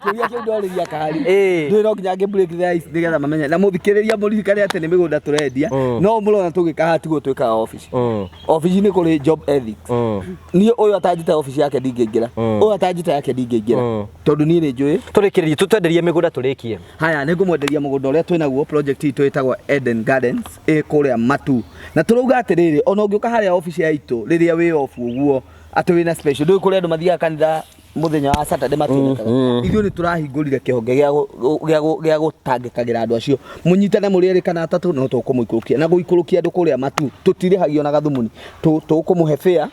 kiuria kiu ndoriria kahari ndiro nginya ngi break the ice nigetha mamenye na muthikiriria muririkane ati ni migunda turendia no murona tugikaha tiguo twikaga office ni kuri job ethics ni uyu atajita office yake ndingĩingĩra uyu atajita yake ndingĩingĩra tondu ni njui turikiririe tutwenderie migunda turikie haya ni ngumwenderia mugunda uria twinaguo project itu itagwo Eden Gardens kuria Matu na turauga atiriri ona ungiuka haria office ya itu riria wi off uguo ati wina special ndu kuri andu mathiaga kanitha muthenya wa Saturday mationekaga ithuĩ ni turahingũrire kĩhonge gĩa gũtangĩkagĩra andũ acio mũnyitane mũrĩ erĩ kana atatũ no tũkũmũikũrũkia na gũikũrũkia andũ kũrĩa Matu tũtirĩhagio na gathumuni tũkũmũhe fare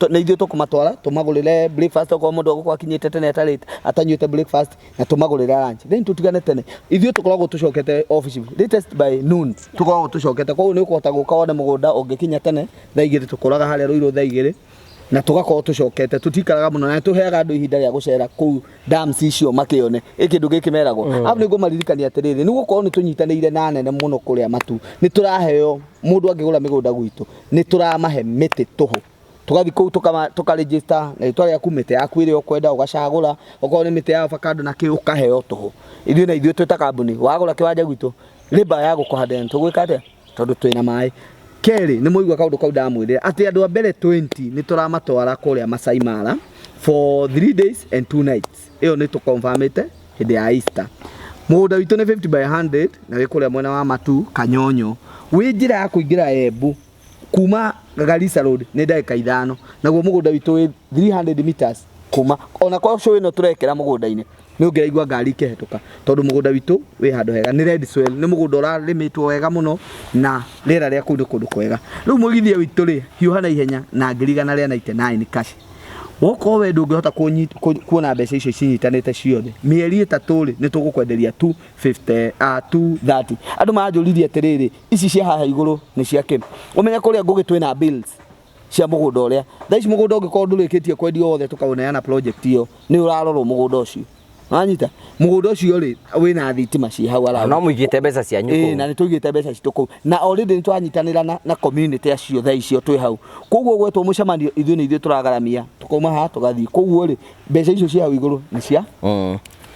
na ithuĩ tũkũmatwara tũmagũrĩre breakfast okorwo mũndũ agũkorwo akinyĩte tene atarĩte atanyuĩte breakfast na tũmagũrĩre lunch then tũtigane tene ithuĩ tũkoragwo tũcokete office latest by noon tũkoragwo tũcokete koguo nĩ ũkũhota gũka wone mũgũnda ũngĩkinya tene thaa igĩrĩ tũkũraga harĩa Rũirũ thaa igĩrĩ na tugakorwo tucokete tutikaraga muno na tuheaga andu ihinda rĩa gucera kuu dams icio makione ikindu giki meragwo afu niguo maririkania atiriri nigukorwo ni tunyitanĩire na nene muno kuria matu ni turaheo mundu angigura migunda gwitu ni turamahe miti tuhu tugathi kuu tukaregister na itwa rĩa kumite yaku ire ukwenda ugacagura okorwo ni miti ya avocado na ki ukaheo tuhu ithuĩ na ithuĩ twita kambuni wagura kiwanja gwitu riba ya gukuhanda tugwika atia tondu twina mai Keri ni muigwa kaundu kau ndamwire ati andu a mbere 20 ni turamatwara kuria Masai Mara for 3 days and 2 nights iyo ni tukonfirmite hindi ya Easter mugunda witu ni 50 by 100 na wi kuria mwena wa Matu Kanyonyo wi njira ya kuingira Embu kuma Garissa Road ni ndagika 5 naguo mugunda witu wi 300 meters kuma ona kwa show ino turekera mugunda-ini ni ungiraigua ngari ikihituka tondu mugunda witu wi handu hega ni red soil ni mugunda urarimitwo wega muno na rĩera rĩa kundu kwega riu mũgithia witu ri hiuhana ihenya na ngirigana rĩa 99 cash woko we ndungihota kuona mbeca icio cinyitanĩte ciothe mieri 3 ri ni tugukwenderia 250 230 andu manjuririe atiriri ici cia haha iguru ni cia kim umenya kuria ngugi twina bills cia mugunda uria thaici mugunda ungikorwo ndurikitie kwendio wothe tukauneana project iyo ni urarorwo mugunda ucio anyita mugunda ucio ri wina thitima ci hau ara no muigite mbeca cia nyuko na ni tuigite mbeca cituko na already ni twanyitanira na community acio thaicio twi hau koguo gwetwo mucemanio ithuĩ ni ithuĩ turagaramia tukauma ha tugathii koguo ri mbeca icio cia hau iguru ni cia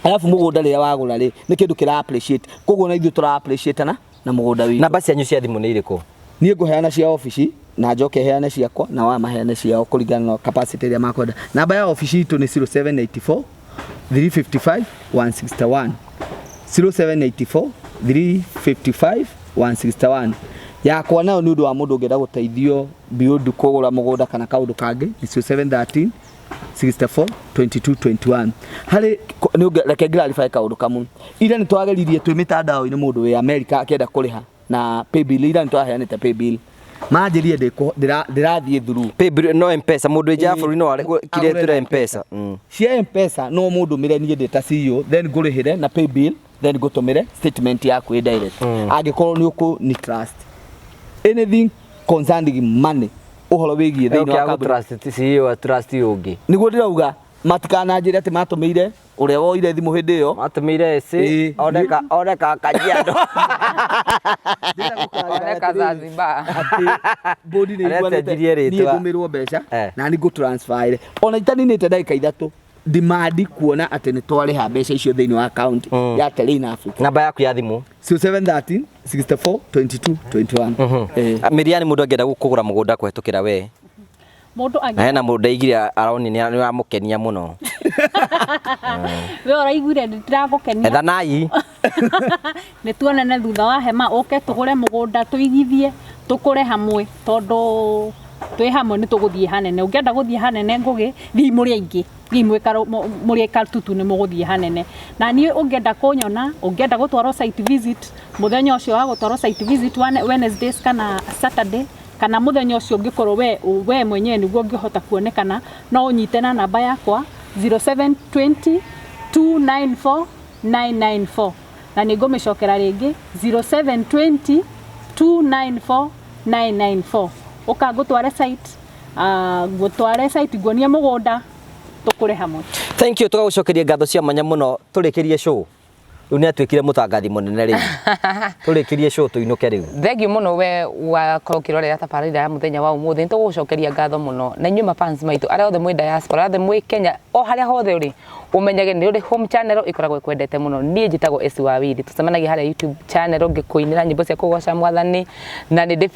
alafu mugunda ria wagura ri ni kindu kira appreciate koguo na ithuĩ tura appreciate na mugunda wi namba cia nyu cia thimu ni iriku niĩ nguheana cia office na njoke heane ciakwa na wa maheane ciao kuringana na capacity iria makwenda namba ya office itu ni 0784 355 161 0784 355 161 yakwa nayo ni undu wa mundu ungienda guteithio biundu kugura mugunda kana kaundu kangi ni 0713 64 22 21 hari ni reke clarify kaundu kamu ira ni twageririe twi mitandao-ini mundu wi America akenda kuriha na pay bill ira ni twaheanite pay bill manjirie ndirathie through pay bill no M-Pesa mundu eja buri no kire tura M-Pesa cia M-Pesa no mundu mire nie ndeta CEO then ngurihire na pay bill then gutumire statement yaku direct angikorwo ni uku ni trust anything concerning money uhoro wigie thiini wa trust CEO trust ungi niguo ndirauga matikana njire ati matumire uria woire thimu hindi iyo matumire ese oneka kajiado oneka Zanzibar bodi ni igwanite ni ngumirwo mbeca na ni go transfer ona itaninite ndagika 3 demand kuona ati ni twariha mbeca icio thiini wa account ya Telin Africa namba yaku ya thimu 0713 64 22 21 Miriani mundu angenda kugura mugunda kwetukira we mundu na mundu aigire aroni ni amukenia muno we uraiguire ndiragukenia ethanai ni tuonane thutha wa hema uke tugure mugunda tuigithie tukure hamwe tondu twi hamwe ni tuguthie hanene ungienda guthie hanene ngugi thii muri aingi thii muri ikatutu ni muguthie hanene na ni ungienda kunyona ungienda gutwaro site visit muthenya ucio wa gutwaro site visit Wednesdays kana Saturday kana muthenya ucio ungikorwo we mwenyewe niguo ngihota kuonekana no unyite na namba yakwa 0720 294 994 na ningumicokera ringi 0720 294 994 uka gutware site guonie mugunda tukure hamwe. Thank you tugagucokeria ngatho cia manya muno turikirie show riu ni atwikire mutangathi munene ri turikirie show tuinuke riu thengiu muno we wakorwo kirorera tabarira ya muthenya wa umuthi nitugucokeria ngatho muno na inyuĩ fans maitu aria othe mwi diaspora othe mwi Kenya o haria hothe uri umenyage ni uri home channel ikoragwo ikwendete muno nie njitagwo Essy wa Willy tucemanagia haria YouTube channel ngikuinira nyimbo cia kugoca mwathani na ni ndi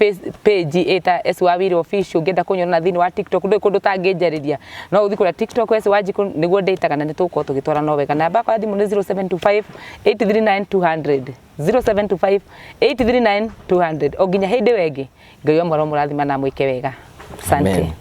page eta Essy wa Willy official ngenda kunyona thiini wa TikTok ndu kundu tangĩnjarĩria no uthi kuria TikTok Essy Wanjiku niguo ndĩtaga na nitugukorwo tugitwara no wega namba yakwa thimu ni 0725 839 200 0725 839 200 o nginya hindi wengi ngai wa mwaro murathima na mwike wega asante.